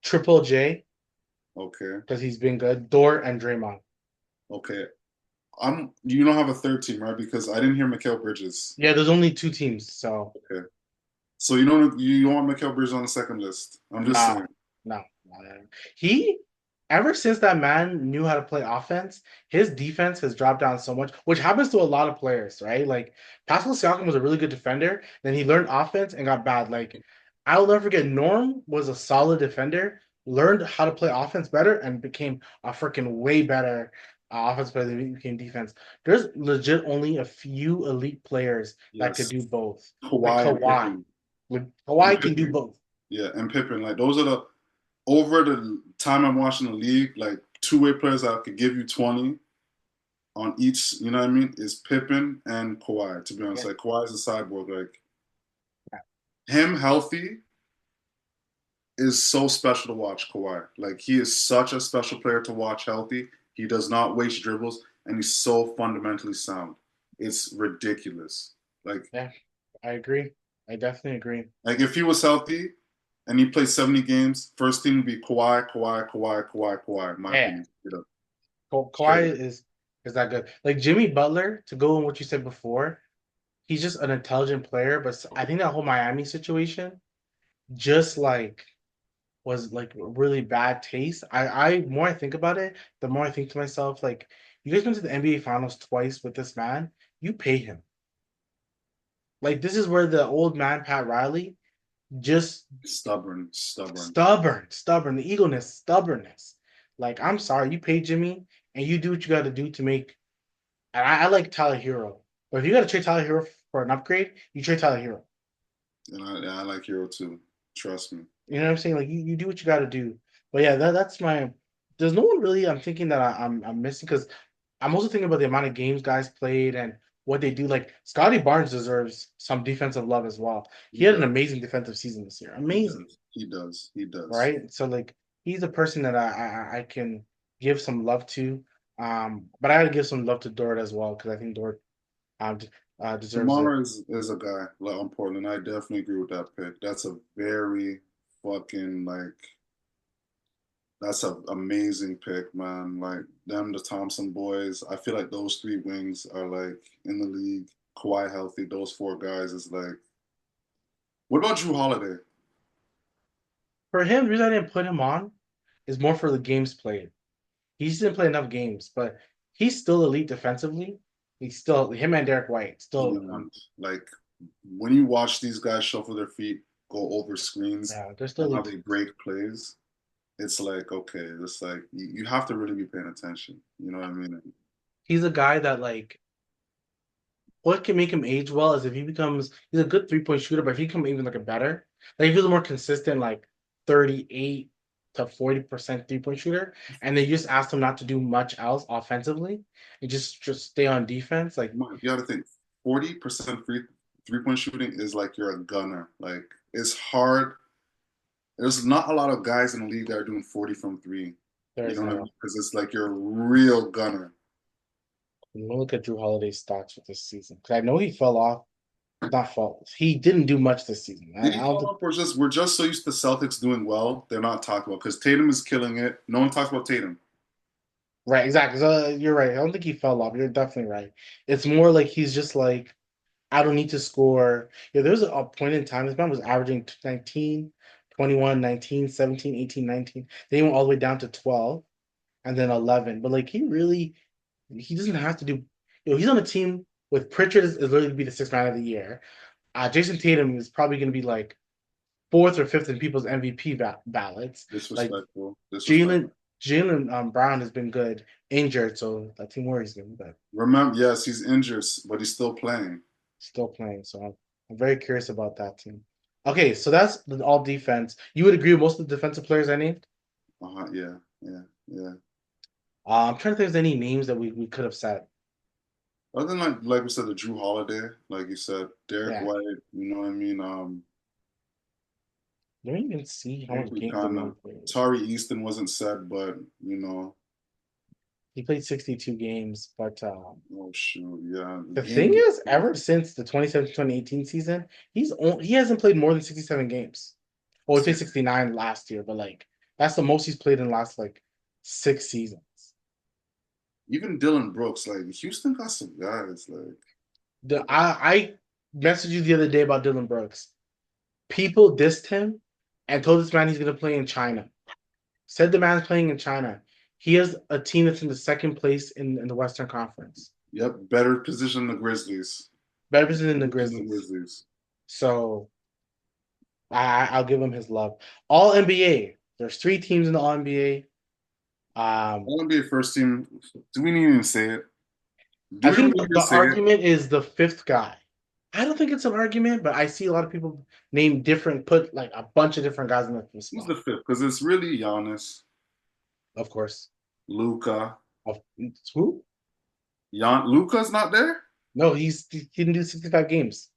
Triple J Okay. because he's been good. Dort and Draymond. Okay. You don't have a third team, right? Because I didn't hear Mikal Bridges. Yeah, there's only two teams, so Okay. So you don't want Mikal Bridges on the second list. I'm just nah, saying. no. He ever since that man knew how to play offense, his defense has dropped down so much, which happens to a lot of players, right? Like Pascal Siakam was a really good defender, then he learned offense and got bad. Like I'll never forget, Norm was a solid defender, learned how to play offense better, and became a freaking way better offense player than he became defense. There's legit only a few elite players that could Yes. do both, like Kawhi and Kawhi. Pippen. With And Kawhi can do Pippen. both. Yeah, and Pippen. Like those are the over the time I'm watching the league, like two-way players that could give you 20 on each, you know what I mean, is Pippen and Kawhi, to be honest. Yeah. Like Kawhi is a cyborg. Like him healthy is so special to watch Kawhi. Like he is such a special player to watch healthy. He does not waste dribbles and he's so fundamentally sound. It's ridiculous. Like Yeah, I agree. I definitely agree. like if he was healthy and he played 70 games, first team would be Kawhi, Kawhi, Kawhi, Kawhi, Kawhi, in my Yeah, opinion. Straight up. Straight Kawhi up. is that good. Like Jimmy Butler, to go on what you said before, he's just an intelligent player. But I think that whole Miami situation just like was like really bad taste. I more I think about it, the more I think to myself, like you guys went to the NBA Finals twice with this man. You pay him. Like this is where the old man Pat Riley just Stubborn, stubborn. stubborn, the eagleness, stubbornness. Like, I'm sorry, you pay Jimmy and you do what you got to do to make. And I like Tyler Hero, but if you got to trade Tyler Hero for an upgrade, you trade Tyler Hero. And I like Hero too. Trust me. You know what I'm saying? Like, you do what you got to do. But yeah, that's my. There's no one really I'm thinking that I'm missing because I'm also thinking about the amount of games guys played and what they do. Like, Scotty Barnes deserves some defensive love as well. He He had an does. amazing defensive season this year. He Amazing. does. He does. He does. Right? So like he's a person that I can give some love to. But I gotta give some love to Dort as well because I think Dort deserves it. Jamala is a guy like on Portland. I definitely agree with that pick. That's a very fucking that's an amazing pick, man. Like them, the Thompson boys. I feel like those three wings are like in the league. Kawhi healthy. Those four guys is like. What about Drew Holiday? For him, the reason I didn't put him on is more for the games played. He just didn't play enough games, but he's still elite defensively. He's still him and Derek White still And like when you watch these guys shuffle their feet, go over screens, yeah, they're still and how elite they teams. break plays, it's like okay, it's like you have to really be paying attention. You know what I mean? He's a guy that like what can make him age well is if he's a good 3-point shooter, but if he become even like a better, like if he's a more consistent like 38 to 40% 3-point shooter, and they just asked him not to do much else offensively and just stay on defense, like You got to think 40% free 3-point shooting is like you're a gunner. Like it's hard. There's not a lot of guys in the league that are doing 40 from three. You there's know what I no mean? Because it's like you're a real gunner. look at Drew Holiday's stats for this season. Because I know he fell off, not fall. He didn't do much this season. Did I he don't fall think off or just we're just so used to Celtics doing well, they're not talking about because Tatum is killing it. No one talks about Tatum. right, exactly. So you're right. I don't think he fell off. You're definitely right. It's more like he's just like I don't need to score. Yeah, there was a point in time this man was averaging 19, 21, 19, 17, 18, 19. Then he went all the way down to 12 and then 11. But like he doesn't have to do, he's on a team with Pritchard is literally to be the sixth man of the year. Jason Tatum is probably going to be like fourth or fifth in people's MVP ballots. Like Disrespectful. Jalen Disrespectful. Jalen Brown has been good, injured, so that team worries me, but Remember, yes, he's injured, but he's still playing. still playing. So I'm very curious about that team. Okay, so that's the all defense. You would agree with most of the defensive players I named? Yeah, yeah, yeah. I'm trying to think if there's any names that we could have said. Other than like we said, the Drew Holiday, like you said, Derek Yeah. White, you know what I mean? Let me even see I how think much we games the kind man of played. Tari Easton wasn't said, but you know, He played 62 games, but oh shoot, yeah, the thing game. is, ever since the 2017-2018 season, he hasn't played more than 67 games. Well, he played 69 last year, but like that's the most he's played in the last like 6 seasons. Even Dylan Brooks, like Houston got some guys, like I messaged you the other day about Dylan Brooks. People dissed him and told this man he's going to play in China. Said the man's playing in China. He has a team that's in the second place in the Western Conference. yep, better position than the Grizzlies. Better position than the Position than the Grizzlies. Grizzlies. So I'll give him his love. All NBA. There's 3 teams in the All NBA. All NBA first team. Do we need to even say it? Do I we really think need to the say it? argument is the fifth guy. I don't think it's an argument, but I see a lot of people name different, put like a bunch of different guys in the fifth Who's spot. the fifth? Because it's really Giannis, Of course. Luca. Of who? Luca's not there. No, he didn't do 65 games.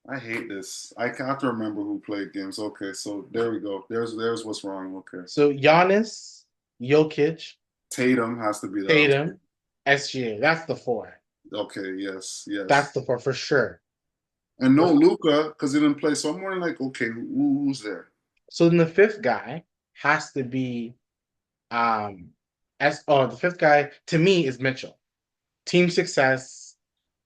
I hate this. I have to remember who played games. Okay, so there we go. There's what's wrong. Okay, So Giannis, Jokic, Tatum has to be there. Tatum, SGA. That's the four. Okay, yes, That's yes. the four for sure. And For no sure. Luca because he didn't play. So I'm more like, okay, who's there? So then the fifth guy has to be the fifth guy to me is Mitchell. Team success,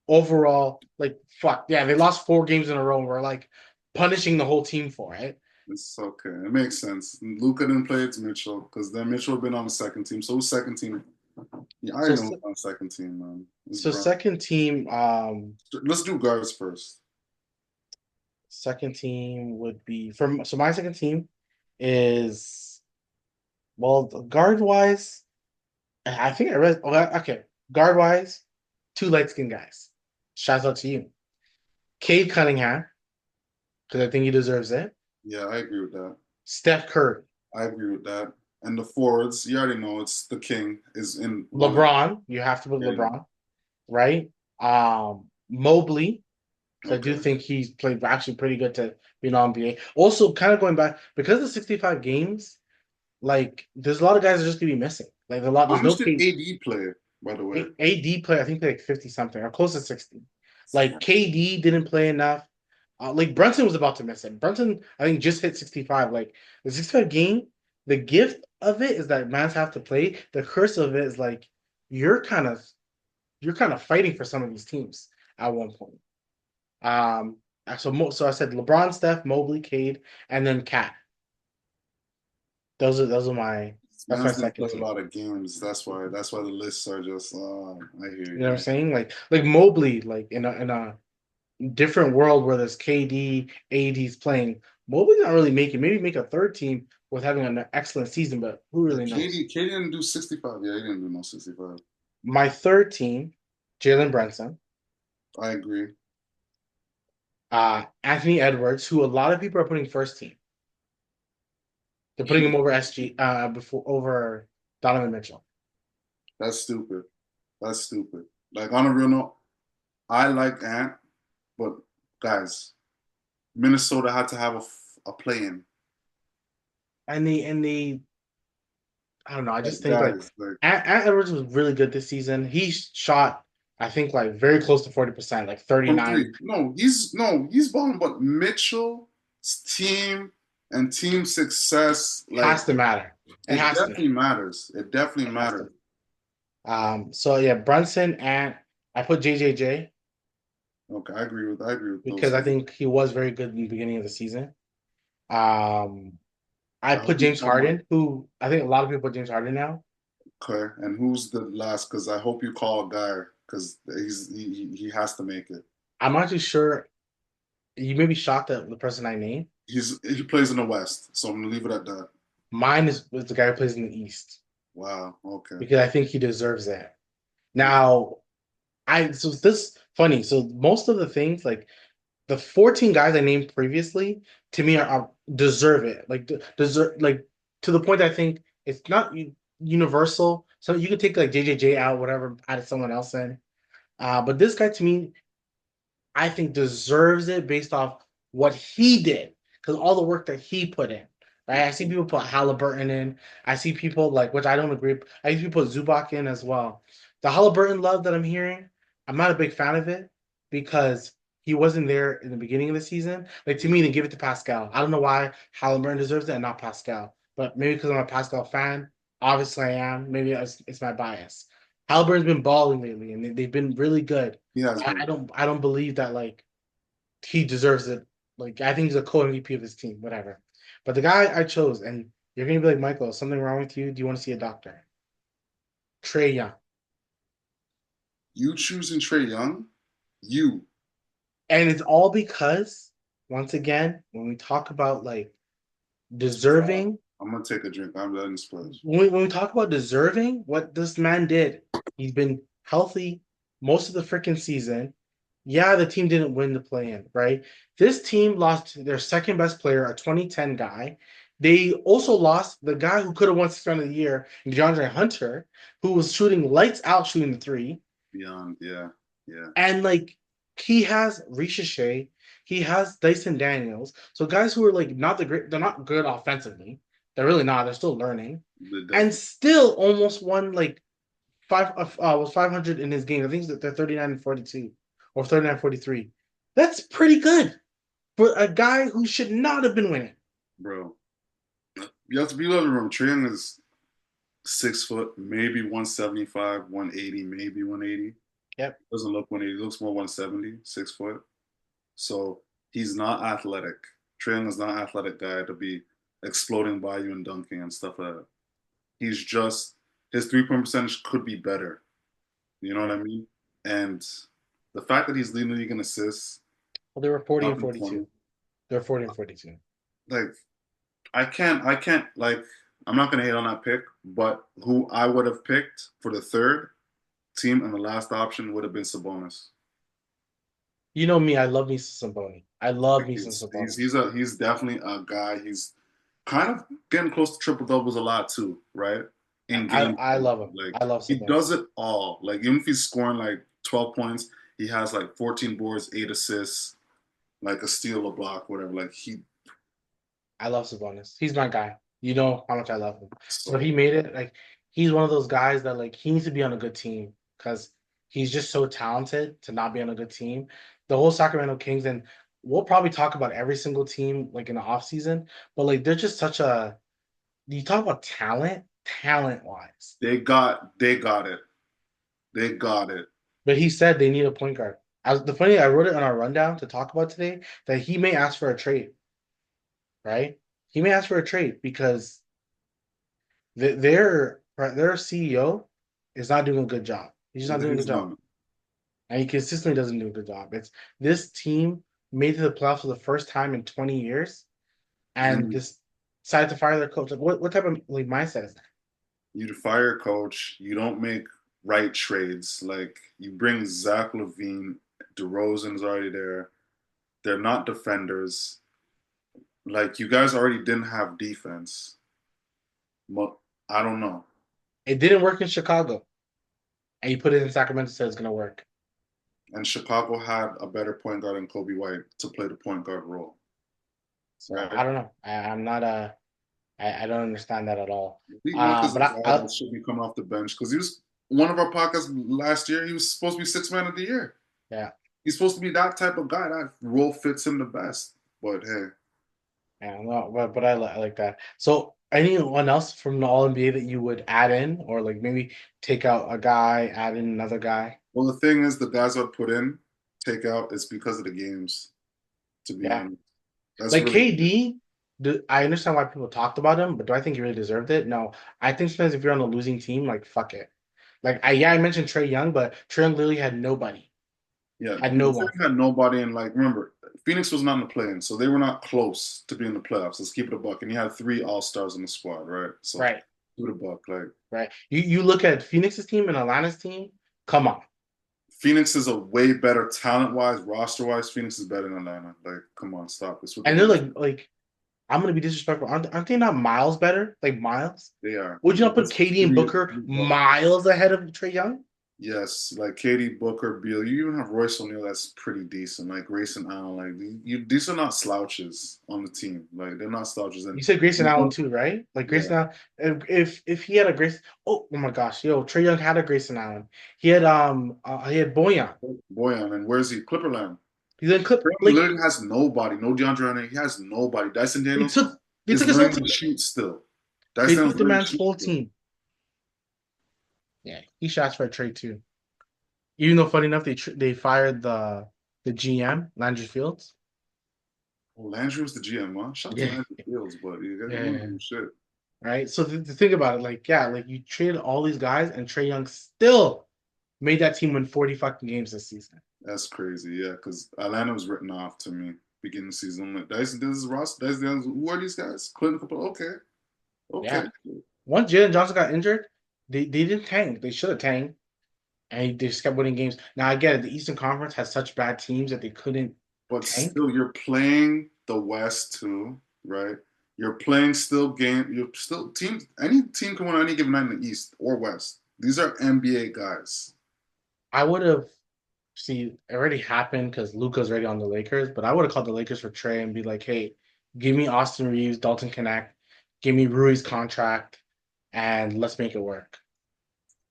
overall, like fuck. Yeah, they lost 4 games in a row and we're like punishing the whole team for it. It's okay. It makes sense. Luca didn't play. It's Mitchell because then Mitchell had been on the second team. So who's second team? Yeah, I So already know who's on the second team, man. It's so Brown. second team, Let's do guards first. second team would be from so my second team is well guard wise. I think I read. Okay, guard wise, 2 light skinned guys. Shouts out to you, Cade Cunningham, because I think he deserves it. Yeah, I agree with that. Steph Curry, I agree with that. And the forwards, you already know it's the king is in one. LeBron. You have to put Yeah. LeBron, right? Mobley, because I do Okay. think he's played actually pretty good to be an NBA. Also, kind of going back because of 65 games, like there's a lot of guys that are just gonna be missing. Like a lot. How There's no much did K, AD play, by the way? AD play. I think like 50 something or close to 60. Like KD didn't play enough. Like Brunson was about to miss it. Brunson, I think, just hit 65. Like the 65 game, the gift of it is that mans have to play. The curse of it is like you're kind of you're kind of fighting for some of these teams at one point. Um, so I said LeBron, Steph, Mobley, Cade, and then Cat. Those are my That's my Man's gonna second play a team. lot of games. That's why the lists are just. I hear You know what I'm you. saying? Like Mobley, like in a different world where there's KD, AD's playing. Mobley's not really making. Maybe make a third team with having an excellent season, but who But really knows? KD didn't do 65. Yeah, he didn't do no 65. My third team, Jalen Brunson, I agree. Anthony Edwards, who a lot of people are putting first team. They're putting him He over SG before over Donovan Mitchell. That's stupid. That's stupid. Like on a real note, I like Ant, but guys, Minnesota had to have a play-in. And they I don't know. I Like just think like guys, like Ant Edwards was really good this season. He shot, I think, like very close to 40%, like from 39. three. No, he's balling. But Mitchell's team and team success, like Has to matter. It it has to definitely matter. matters. It definitely It has to. matters. So yeah, Brunson and I put JJJ Okay, I agree with those because I three. think he was very good in the beginning of the season. Um, I I hope put you James call my Harden, who I think a lot of people put James Harden now. okay. And who's the last? Because I hope you call a guy because he has to make it. I'm not too sure. You may be shocked at the person I named. He plays in the West, so I'm gonna leave it at that. Mine is the guy who plays in the East Wow. Okay. because I think he deserves that. Okay. Now, so this funny. So most of the things like the 14 guys I named previously to me are deserve it. Like deserve like to the point that I think it's not universal. So you could take like JJJ out, whatever, add someone else in. But this guy to me, I think deserves it based off what he did because all the work that he put in. Right? I see people put Halliburton in. I see people like, which I don't agree. I see people put Zubac in as well. The Halliburton love that I'm hearing, I'm not a big fan of it because he wasn't there in the beginning of the season. Like to me, they give it to Pascal. I don't know why Halliburton deserves it and not Pascal, but maybe because I'm a Pascal fan. Obviously, I am. Maybe it's my bias. Halliburton's been balling lately, and they've been really good. He has I been. don't I don't believe that like he deserves it. Like I think he's a co-MVP of his team, whatever. But the guy I chose, and you're gonna be like, Michael, is something wrong with you? Do you want to see a doctor? Trey Young. You choosing Trey Young? You. And it's all because, once again, when we talk about like deserving, I'm gonna take a drink. I'm letting splash. when we talk about deserving, what this man did, he's been healthy most of the freaking season. Yeah, the team didn't win the play-in, right? This team lost their second best player, a 2010 guy. They also lost the guy who could have won Sixth Man of the Year, DeAndre Hunter, who was shooting lights out shooting the three. Beyond, yeah, yeah. And like he has Ricochet, he has Dyson Daniels. So guys who are like not the great, they're not good offensively. They're really not. They're still learning, They and definitely. still almost won like was 500 in his game. I think that they're 39 and 42 or 39-43. That's pretty good for a guy who should not have been winning. Bro. You have to be able to remember Trey Young is 6 foot, maybe 175, 180, maybe 180. Yep. Doesn't look 180, looks more 170, 6 foot. So he's not athletic. Trae Young is not an athletic guy to be exploding by you and dunking and stuff like that. He's just his 3 point percentage could be better. You know what I mean? And the fact that he's leading the league in assists, Well, they were 40 and nothing for 42. They're 40 and 42. like I can't like I'm not gonna hate on that pick, but who I would have picked for the third team and the last option would have been Sabonis. You know me, I love me some Sabonis. I love Like me some Sabonis. he's definitely a guy. He's kind of getting close to triple doubles a lot too, right? In game I love him. like I love he does Sabonis. it all. Like even if he's scoring like 12 points, he has like 14 boards, 8 assists, like a steal, a block, whatever. Like he I love Sabonis. He's my guy. You know how much I love him. So so he made it. Like he's one of those guys that like he needs to be on a good team because he's just so talented to not be on a good team. The whole Sacramento Kings, and we'll probably talk about every single team like in the offseason, but like they're just such a you talk about talent wise. they got it. They got it. But he said they need a point guard. The funny, I wrote it on our rundown to talk about today that he may ask for a trade, right? He may ask for a trade because their CEO is not doing a good job. He's just not doing a He's good job, not. and he consistently doesn't do a good job. It's this team made it to the playoffs for the first time in 20 years, and And this decided to fire their coach. Like, what type of like mindset is that? you fire a coach. You don't make right trades. Like you bring Zach LaVine, DeRozan's already there. They're not defenders. Like you guys already didn't have defense. I don't know. It didn't work in Chicago, and you put it in Sacramento, said it's gonna work. And Chicago had a better point guard than Kobe White to play the point guard role, So right? I don't know. I'm not a. I don't understand that at all. Pete Monk is But a guy that should be coming off the bench because he was one of our podcasts last year. He was supposed to be six man of the year. yeah, He's supposed to be that type of guy. That role fits him the best. But hey, yeah, no, but I like that. So anyone else from the All NBA that you would add in, or like maybe take out a guy, add in another guy? well, the thing is, the guys I'd put in, take out, is because of the games. To be Yeah, honest, that's like really KD. I understand why people talked about him, but do I think he really deserved it? No. I think sometimes if you're on a losing team, like fuck it. Like I mentioned Trae Young, but Trae Young literally had nobody. yeah. Had The no thing one. had nobody, and like remember, Phoenix was not in the play-in, so they were not close to being in the playoffs. Let's keep it a buck. And you had three All Stars in the squad, right? So Right. keep it a buck. Like Right. You look at Phoenix's team and Atlanta's team. Come on. Phoenix is a way better talent-wise, roster-wise. Phoenix is better than Atlanta. Like, come on, stop this with the And they're bullshit. like I'm gonna be disrespectful. Aren't they not miles better? Like miles? They are. Would you not put That's KD and three, Booker three bucks. miles ahead of Trae Young? Yes, like Katie Booker, Beal. You even have Royce O'Neal. That's pretty decent. Like Grayson Allen. Like these are not slouches on the team. Like they're not slouches. And You said Grayson Allen too, right? Like yeah, Grayson Allen. If he had a Grayson, oh my gosh, yo, Trae Young had a Grayson Allen. He had Boyan. Boyan. And where's he? Clipperland. He's in clip He like literally has nobody. No DeAndre Hunter. He has nobody. Dyson they Daniels took they is took his whole learning to team. shoot still. They Dyson took Daniels the learning to man's shoot whole still. team. Yeah, he shots for a trade too. Even though, funny enough, they fired the GM Landry Fields. Oh, Landry was the GM, huh? Shout out to Yeah, Landry Fields, but you guys wouldn't yeah. do shit. Right. So to think about it, like yeah, like you traded all these guys, and Trae Young still made that team win 40 fucking games this season. That's crazy, yeah, because Atlanta was written off to me beginning of the season. I'm like, Dyson, this is Ross. Dyson, who are these guys? Clinton Capella. Okay, okay. Yeah. Once Jalen Johnson got injured, they didn't tank. They should have tanked, and they just kept winning games. Now I get it. The Eastern Conference has such bad teams that they couldn't But tank. still, you're playing the West too, right? You're playing still game. You're still teams. Any team can win on any given night in the East or West. These are NBA guys. I would have see it already happened because Luca's already on the Lakers, but I would have called the Lakers for Trey and be like, hey, give me Austin Reeves, Dalton Connect, give me Rui's contract, and let's make it work.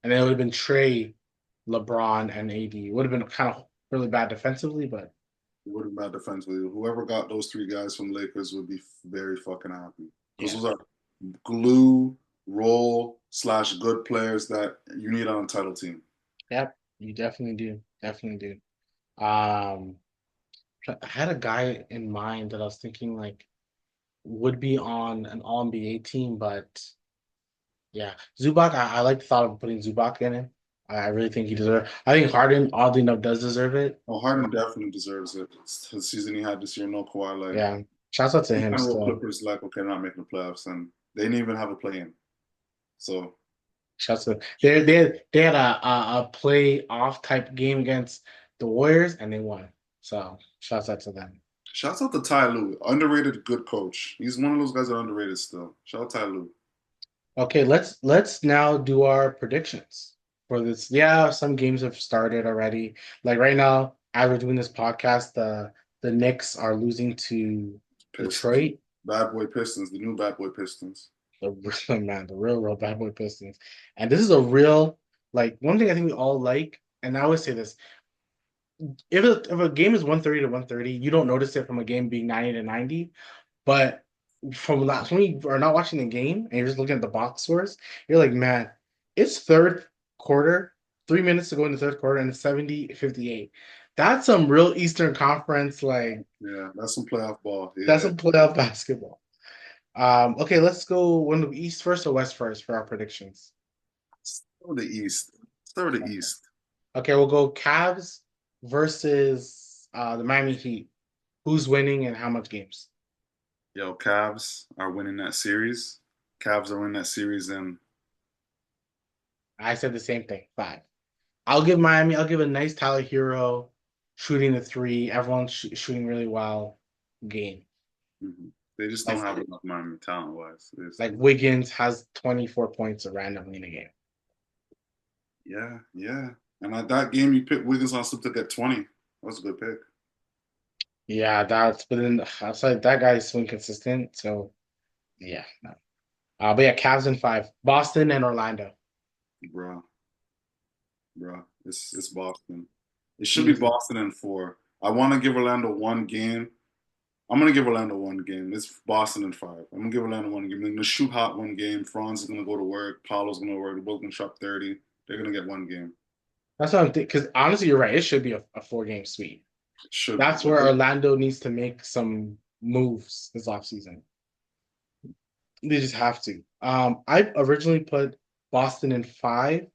And then it would have been Trey, LeBron, and AD. It would have been kind of really bad defensively, but It would have been bad defensively. Whoever got those three guys from the Lakers would be very fucking happy because yeah. those are glue, role slash good players that you need on a title team. Yep, you definitely do. Definitely do. Um, I had a guy in mind that I was thinking like would be on an all NBA team, but yeah, Zubac. I like the thought of putting Zubac in it. I really think he deserves. I think Harden, oddly enough, does deserve it. Oh, Harden definitely deserves it. It's the season he had this year, no Kawhi. Like Yeah, shouts out to these him kind of role still. Clippers, like okay, they're not making the playoffs, and they didn't even have a play in. So Shouts to they had a play off type game against the Warriors and they won. So shouts out to them. shouts out to Ty Lue, underrated good coach. He's one of those guys that are underrated still. Shout out Ty Lue. Okay, let's now do our predictions for this. Yeah, some games have started already. Like right now, as we're doing this podcast, the Knicks are losing to Pistons, Detroit. bad boy Pistons, the new bad boy Pistons. The real man, the real bad boy Pistons. And this is a real like one thing I think we all like, and I always say this. If a game is 130 to 130, you don't notice it from a game being 90 to 90. But from last when you are not watching the game and you're just looking at the box scores, you're like, man, it's third quarter, 3 minutes to go in the third quarter, and it's 70-58. That's some real Eastern Conference, like Yeah, that's some playoff ball. that's Yeah, some playoff basketball. Okay, let's go one East first or West first for our predictions. Start with the East. Start with the East. Okay, we'll go Cavs versus the Miami Heat. Who's winning and how much games? Yo, Cavs are winning that series. Cavs are winning that series in I said the same thing. Five. I'll give Miami. I'll give a nice Tyler Hero shooting the three. Everyone's shooting really well. Game mhm. They just don't like have enough Miami talent wise. Wiggins has 24 points randomly in a game. Yeah, yeah. And at that game, you picked Wiggins on slip to get 20. That was a good pick, Yeah, that's but then outside that guy is so inconsistent. So yeah, no. But yeah, Cavs in five. Boston and Orlando. bro. Bro, it's Boston. It should be Easy. Boston in four. I want to give Orlando one game. I'm gonna give Orlando one game. It's Boston in five. I'm gonna give Orlando one game. They're gonna shoot hot one game. Franz is gonna go to work. Paolo's gonna work. They're both gonna shot 30. They're gonna get one game. That's what I'm thinking. Because honestly, you're right. It should be a 4 game sweep. It should be. That's where Orlando needs to make some moves this offseason. They just have to. I originally put Boston in five.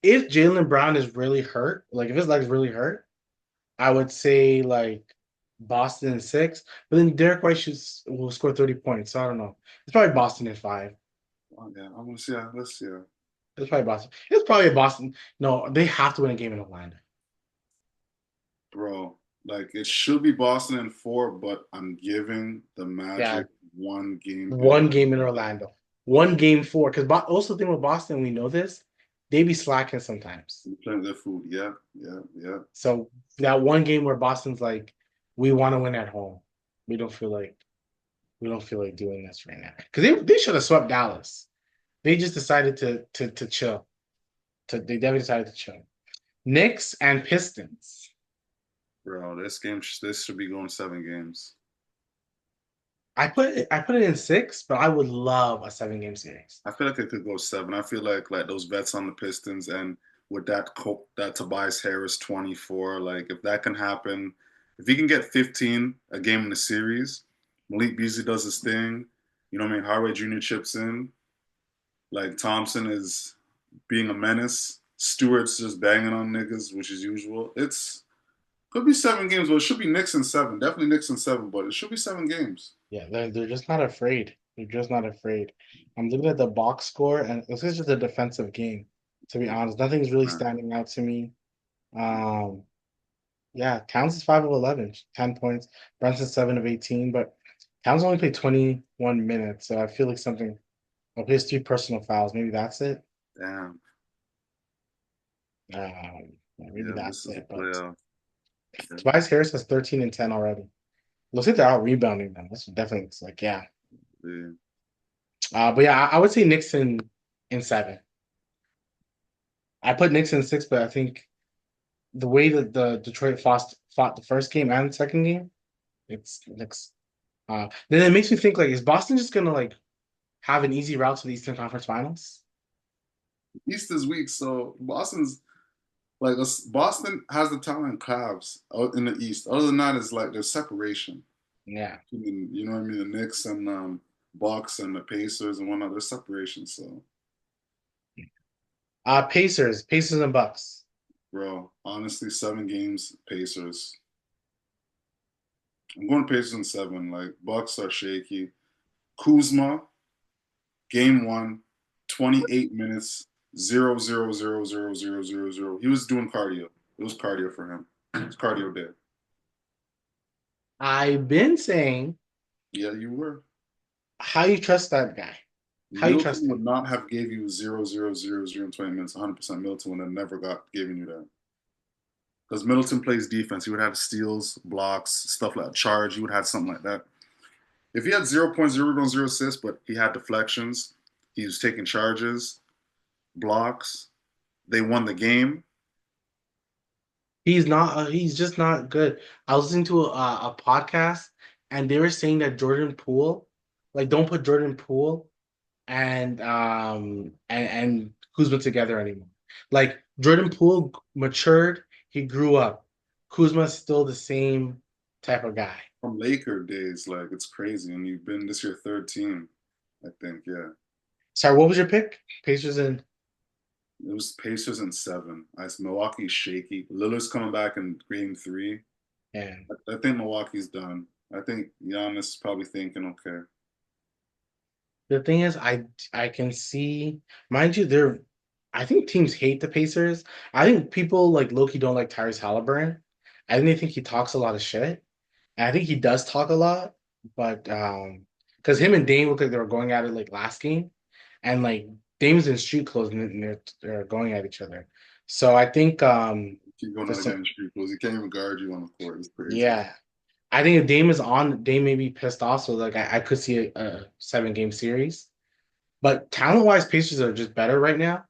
If Jaylen Brown is really hurt, like if his leg's really hurt, I would say like Boston in six. But then Derek White will score 30 points. So I don't know. It's probably Boston in five. Oh, yeah, I want to see. Let's see. It's probably Boston. It's probably Boston. No, they have to win a game in Orlando. Bro, like it should be Boston in four, but I'm giving the Yeah, Magic one game in one game in Orlando. Orlando. One game four. Because also the thing with Boston, we know this, they be slacking sometimes. They're playing their food. Yeah, yeah, yeah. So that one game where Boston's like, we want to win at home. We don't feel like we don't feel like doing this right now. Because they should have swept Dallas. They just decided to chill. They definitely decided to chill. Knicks and Pistons. Bro, this should be going 7 games. I put it in six, but I would love a 7 game series. I feel like it could go 7. I feel like those vets on the Pistons and with that Tobias Harris 24, like if that can happen, if he can get 15 a game in the series, Malik Beasley does his thing. You know what I mean? Hardaway Jr. chips in. Like Thompson is being a menace. Stewart's just banging on niggas, which is usual. It's could be 7 games, but it should be Knicks in 7. Definitely Knicks in 7, but it should be 7 games. Yeah, they're just not afraid. They're just not afraid. I'm looking at the box score, and this is just a defensive game. To be honest, nothing's really Man. standing out to me. Um, yeah, Towns is 5 of 11, 10 points. Brunson 7 of 18, but Towns only played 21 minutes, so I feel like something. Oh, he has 3 personal fouls. Maybe that's it. Damn. Yeah, maybe Yeah, that's misses a it. But playoff. Yeah. Tobias Harris has 13 and 10 already. Looks like they're out rebounding them. That's definitely it's like yeah. Yeah. But yeah, I would say Knicks in seven. I put Knicks in six, but I think the way that the Detroit fought the first game and the second game, it's Knicks. Then it makes me think like, is Boston just gonna like have an easy route to the Eastern Conference Finals? East is weak, so Boston has the talent Cavs out in the East. Other than that, it's like there's separation. Yeah. I mean, you know what I mean? The Knicks and Bucks and the Pacers and whatnot. There's separation. So, Pacers and Bucks. bro, honestly, 7 games, Pacers. I'm going Pacers in 7. Like Bucks are shaky. Kuzma, game one, 28 minutes, 0, 0, 0, 0, 0, 0, 0. He was doing cardio. It was cardio for him. It was cardio day. I've been saying, Yeah, you were. how you trust that guy? How you Middleton trust would him? not have gave you 0, 0, 0, 0 in 20 minutes. 100% Middleton would have never got given you that. Because Middleton plays defense. He would have steals, blocks, stuff like that. Charge. He would have something like that. If he had 0.0 assists, but he had deflections, he was taking charges, blocks, they won the game. He's not. He's just not good. I was listening to a podcast, and they were saying that Jordan Poole, like, don't put Jordan Poole and Kuzma together anymore. Like Jordan Poole matured, he grew up. Kuzma's still the same type of guy. from Laker days. Like it's crazy, and you've been this your third team, I think. Yeah, Sorry, what was your pick? Pacers and it was Pacers in seven. Milwaukee's shaky. Lillard's coming back in game three. and I think Milwaukee's done. I think Giannis is probably thinking, okay, the thing is, I can see, mind you, they're I think teams hate the Pacers. I think people like Loki don't like Tyrese Halliburton. I think they think he talks a lot of shit. And I think he does talk a lot, but because him and Dame look like they were going at it like last game, and like Dame's in street clothes and they're going at each other. So I think keep going for out some against street clothes. He can't even guard you on the court. It's crazy. yeah, I think if Dame is on, Dame may be pissed off. So like I could see a 7 game series. But talent wise, Pacers are just better right now.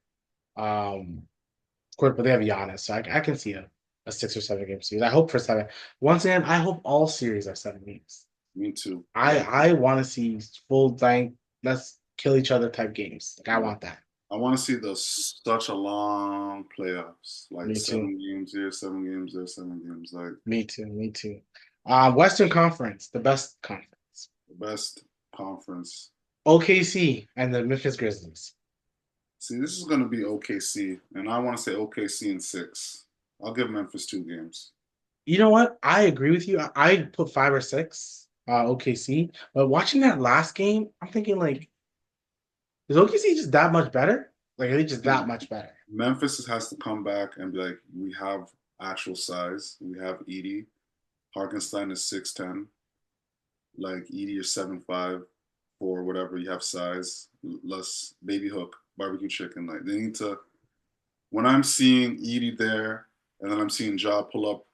Of course, but they have Giannis, so I can see a 6 or 7 game series. I hope for 7. Once again, I hope all series are 7 games. Me too. I want to see full like let's kill each other type games. Like I Yeah. want that. I want to see such a long playoffs, like Me too. 7 games here, 7 games there, 7 games. Like Me too. Me too. Western Conference, the best conference. the best conference. OKC and the Memphis Grizzlies. See, this is going to be OKC, and I want to say OKC in six. I'll give Memphis 2 games. You know what? I agree with you. I put 5 or 6. OKC, but watching that last game, I'm thinking like, is OKC just that much better? Like, are they just that much better? Memphis has to come back and be like, we have actual size. We have Edie. Harkenstein is 6'10". Like Edie is 7'5", for whatever. You have size. Less baby hook, barbecue chicken. Like they need to. When I'm seeing Edie there, and then I'm seeing Ja pull up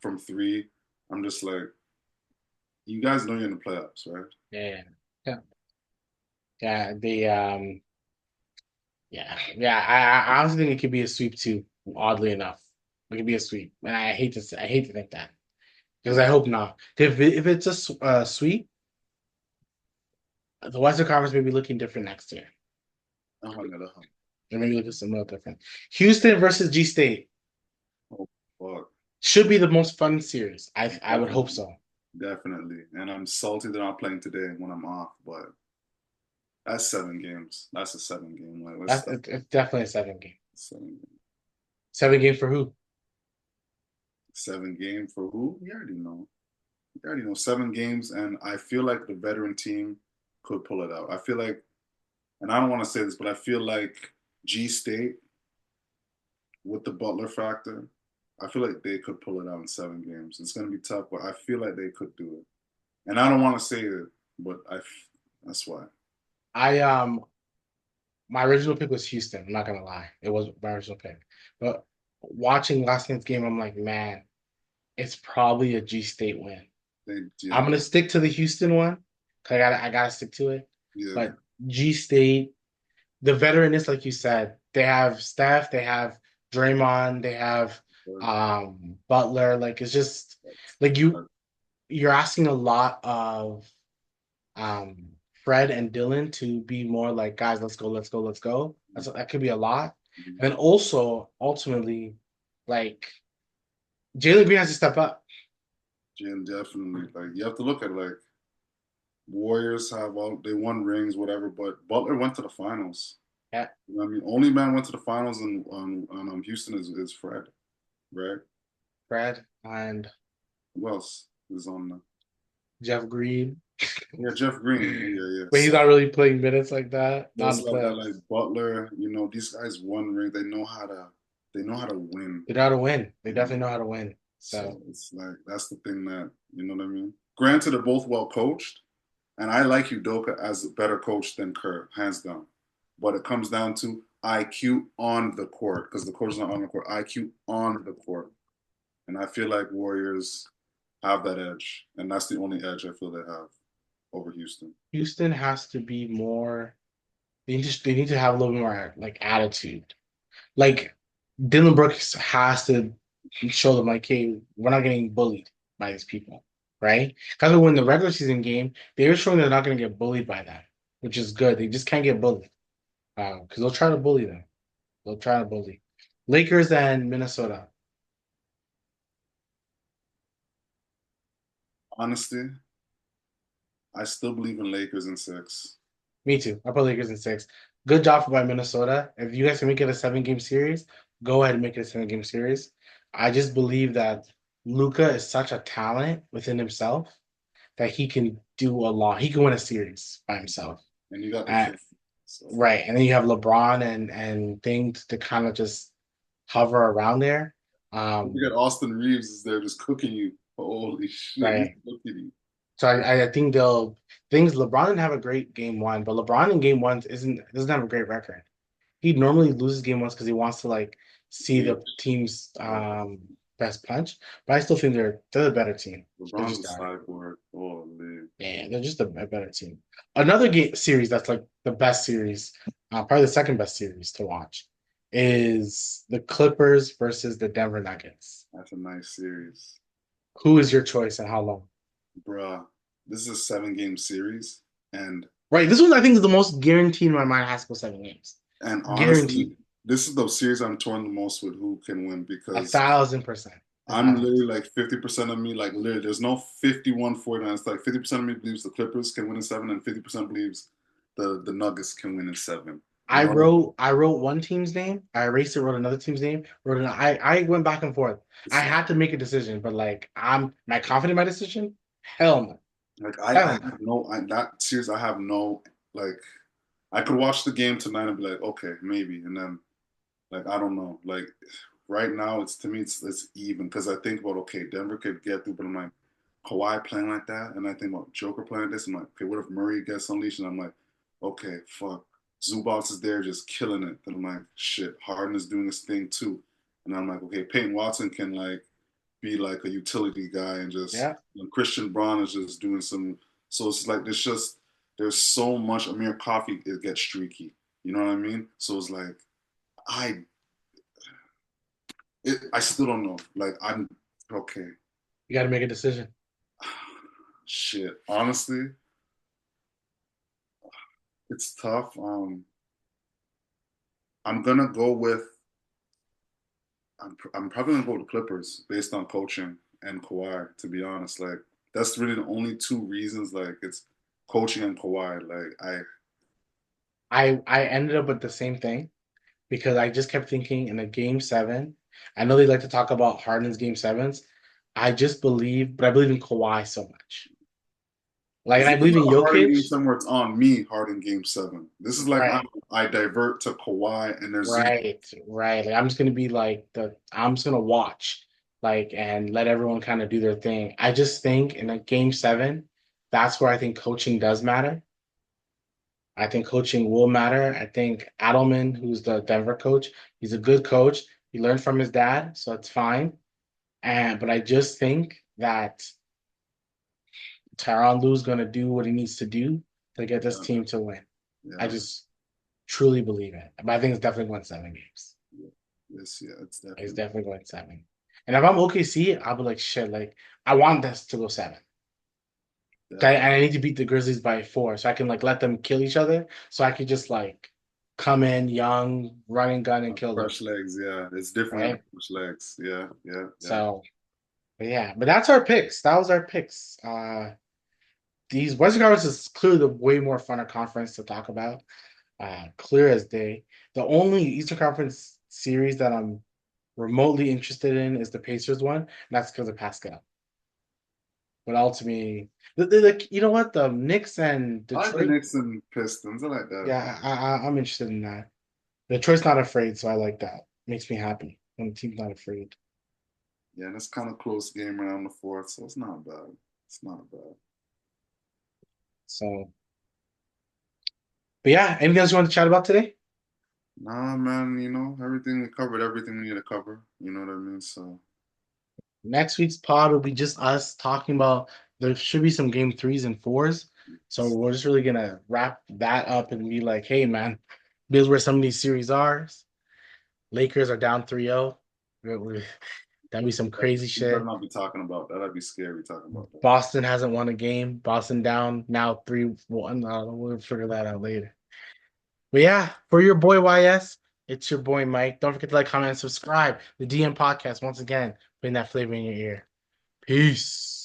from three, I'm just like, you guys know you're in the playoffs, right? Yeah, yeah, yeah. Yeah. I honestly think it could be a sweep too. Oddly enough, it could be a sweep, and I hate to think that because I hope not. If it's a sweep, the Western Conference may be looking different next year. Uh-huh. Or maybe looking somewhat different. Houston versus G State Oh, fuck. should be the most fun series. I would hope Definitely. so. Definitely. And I'm salty they're not playing today when I'm off, but that's 7 games. That's a 7 game. Like, let's stop. It's definitely a 7 game. 7 games. 7 game for who? 7 game for who? You already know. You already know 7 games, and I feel like the veteran team could pull it out. I feel like, and I don't want to say this, but I feel like G State with the Butler factor, I feel like they could pull it out in 7 games. It's going to be tough, but I feel like they could do it. And I don't want to say it, but that's why. I My original pick was Houston. I'm not gonna lie, it was my original pick. But watching last night's game, I'm like, man, it's probably a G State win. I'm Yeah, gonna stick to the Houston one. 'Cause I gotta stick to it. yeah. But G State, the veteranness, like you said, they have Steph, they have Draymond, they have Butler. Like it's just like you're asking a lot of Fred and Dylan to be more like, guys, let's go, let's go, let's go. That could be a lot. And also, ultimately, like Jalen Green has to step up. Jim, definitely. Like you have to look at like Warriors have all they won rings, whatever, but Butler went to the finals. Yeah, You know what I mean, only man went to the finals in Houston is Fred, right? Fred and Who else is on the? Jeff Green. Yeah, Jeff Green. Yeah, yeah. But he's So, not really playing minutes like that. so Not in it's the like that. Like playoffs. Butler, these guys won ring. They know how to win. They know how to win. They You know? definitely know how to win. So So it's like that's the thing that you know what I mean. Granted, they're both well coached, and I like Udoka as a better coach than Kerr, hands down. But it comes down to IQ on the court because the coach is not on the court. IQ on the court, and I feel like Warriors have that edge, and that's the only edge I feel they have over Houston. Houston has to be more. They need to have a little bit more like attitude. Like Dylan Brooks has to show them like, hey, we're not getting bullied by these people, right? Because when the regular season game, they were showing they're not going to get bullied by that, which is good. They just can't get bullied because they'll try to bully them. They'll try to bully. Lakers and Minnesota. Honestly, I still believe in Lakers in six. Me too. I put Lakers in six. Good job by Minnesota. If you guys can make it a 7 game series, go ahead and make it a 7 game series. I just believe that Luca is such a talent within himself that he can do a lot. He can win a series by himself. And you got the Uh, kid. So right. And then you have LeBron and things to kind of just hover around there. you got Austin Reeves is there just cooking you. Holy shit, he's Right. cooking you. So I think they'll things LeBron didn't have a great game one, but LeBron in game one isn't doesn't have a great record. He normally loses game ones because he wants to like see Gauge. the team's Yeah. best punch. But I still think they're the better team. They LeBron's just a are. cyborg. Holy. Yeah, they're just a better team. Another game series that's like the best series, probably the second best series to watch, is the Clippers versus the Denver Nuggets. That's a nice series. Who is your choice and how long? Bruh, this is a 7 game series. And Right, this one I think is the most guaranteed in my mind has to go 7 games. and honestly, Guaranteed, this is the series I'm torn the most with who can win a because thousand percent, a I'm thousand literally percent. like 50% of me, like literally, there's no 51-49. It's like 50% of me believes the Clippers can win in seven, and 50% believes the Nuggets can win in seven. You know what I mean? I wrote one team's name, I erased it, wrote another team's name, I went back and forth. I It's had to make a decision, but like am I confident in my decision? Hell no. like I Hell no. have no that series. I have no like. I could watch the game tonight and be like, okay, maybe, and then like I don't know. Like right now, it's to me, it's even because I think about okay, Denver could get through, but I'm like Kawhi playing like that, and I think about Joker playing like this. I'm like, okay, what if Murray gets unleashed? And I'm like, okay, fuck, Zubats is there just killing it. And I'm like, shit, Harden is doing his thing too, and I'm like, okay, Peyton Watson can like be like a utility guy and just Yeah. Christian Braun is just doing some. So it's like there's so much Amir Coffee it gets streaky. You know what I mean? So it's like I I still don't know. Like I'm okay. You got to make a decision. Shit. Honestly, it's tough. I'm gonna go with. I'm probably gonna go with the Clippers based on coaching and Kawhi. To be honest, like that's really the only two reasons. Like it's coaching and Kawhi. Like I ended up with the same thing because I just kept thinking in a game seven. I know they like to talk about Harden's game sevens. I just believe, but I believe in Kawhi so much. Like, this and I isn't believe in a Harden Jokic. game somewhere. It's on me. Harden game seven. This is like Right. I divert to Kawhi and there's Right, right. Like I'm just gonna be like I'm just gonna watch, like, and let everyone kind of do their thing. I just think in a game seven, that's where I think coaching does matter. I think coaching will matter. I think Adelman, who's the Denver coach, he's a good coach. He learned from his dad, so it's fine. And but I just think that Tyronn Lue's gonna do what he needs to do to get this yeah, team to win. I yeah, just truly believe it. But I think it's definitely going 7 games. yeah. Yes, yeah. It's It's definitely definitely going 7. And if I'm OKC, I'll be like, shit, like I want this to go 7. Okay, definitely. and I need to beat the Grizzlies by 4, so I can like let them kill each other. So I could just like come in young, running gun, and kill them. Fresh legs, yeah. It's different with Right. fresh legs. Yeah, yeah, yeah. So but yeah, but that's our picks. That was our picks. These Western Conference is clearly the way more funner conference to talk about. Clear as day. The only Eastern Conference series that I'm remotely interested in is the Pacers one, and that's because of Pascal. But ultimately, like you know what, the Knicks and I like the Detroit. Knicks and Pistons. I like that. Yeah, I'm interested in that. Detroit's not afraid, so I like that. Makes me happy when the team's not afraid. Yeah, and it's kind of close game around the fourth, so it's not bad. It's not bad. So, but yeah, anything else you want to chat about today? Nah, man, everything we covered, everything we need to cover. You know what I mean? So, Next week's pod will be just us talking about there should be some game threes and fours. So we're just really gonna wrap that up and be like, hey man, here's where some of these series are. Lakers are down 3-0. That'd be some crazy we better shit. not be talking about that. I'd be scary talking about that. Boston hasn't won a game. Boston down now 3-1. We'll figure that out later. But yeah, for your boy YS, it's your boy Mike. Don't forget to like, comment, and subscribe. The DM podcast, once again, putting that flavor in your ear. Peace.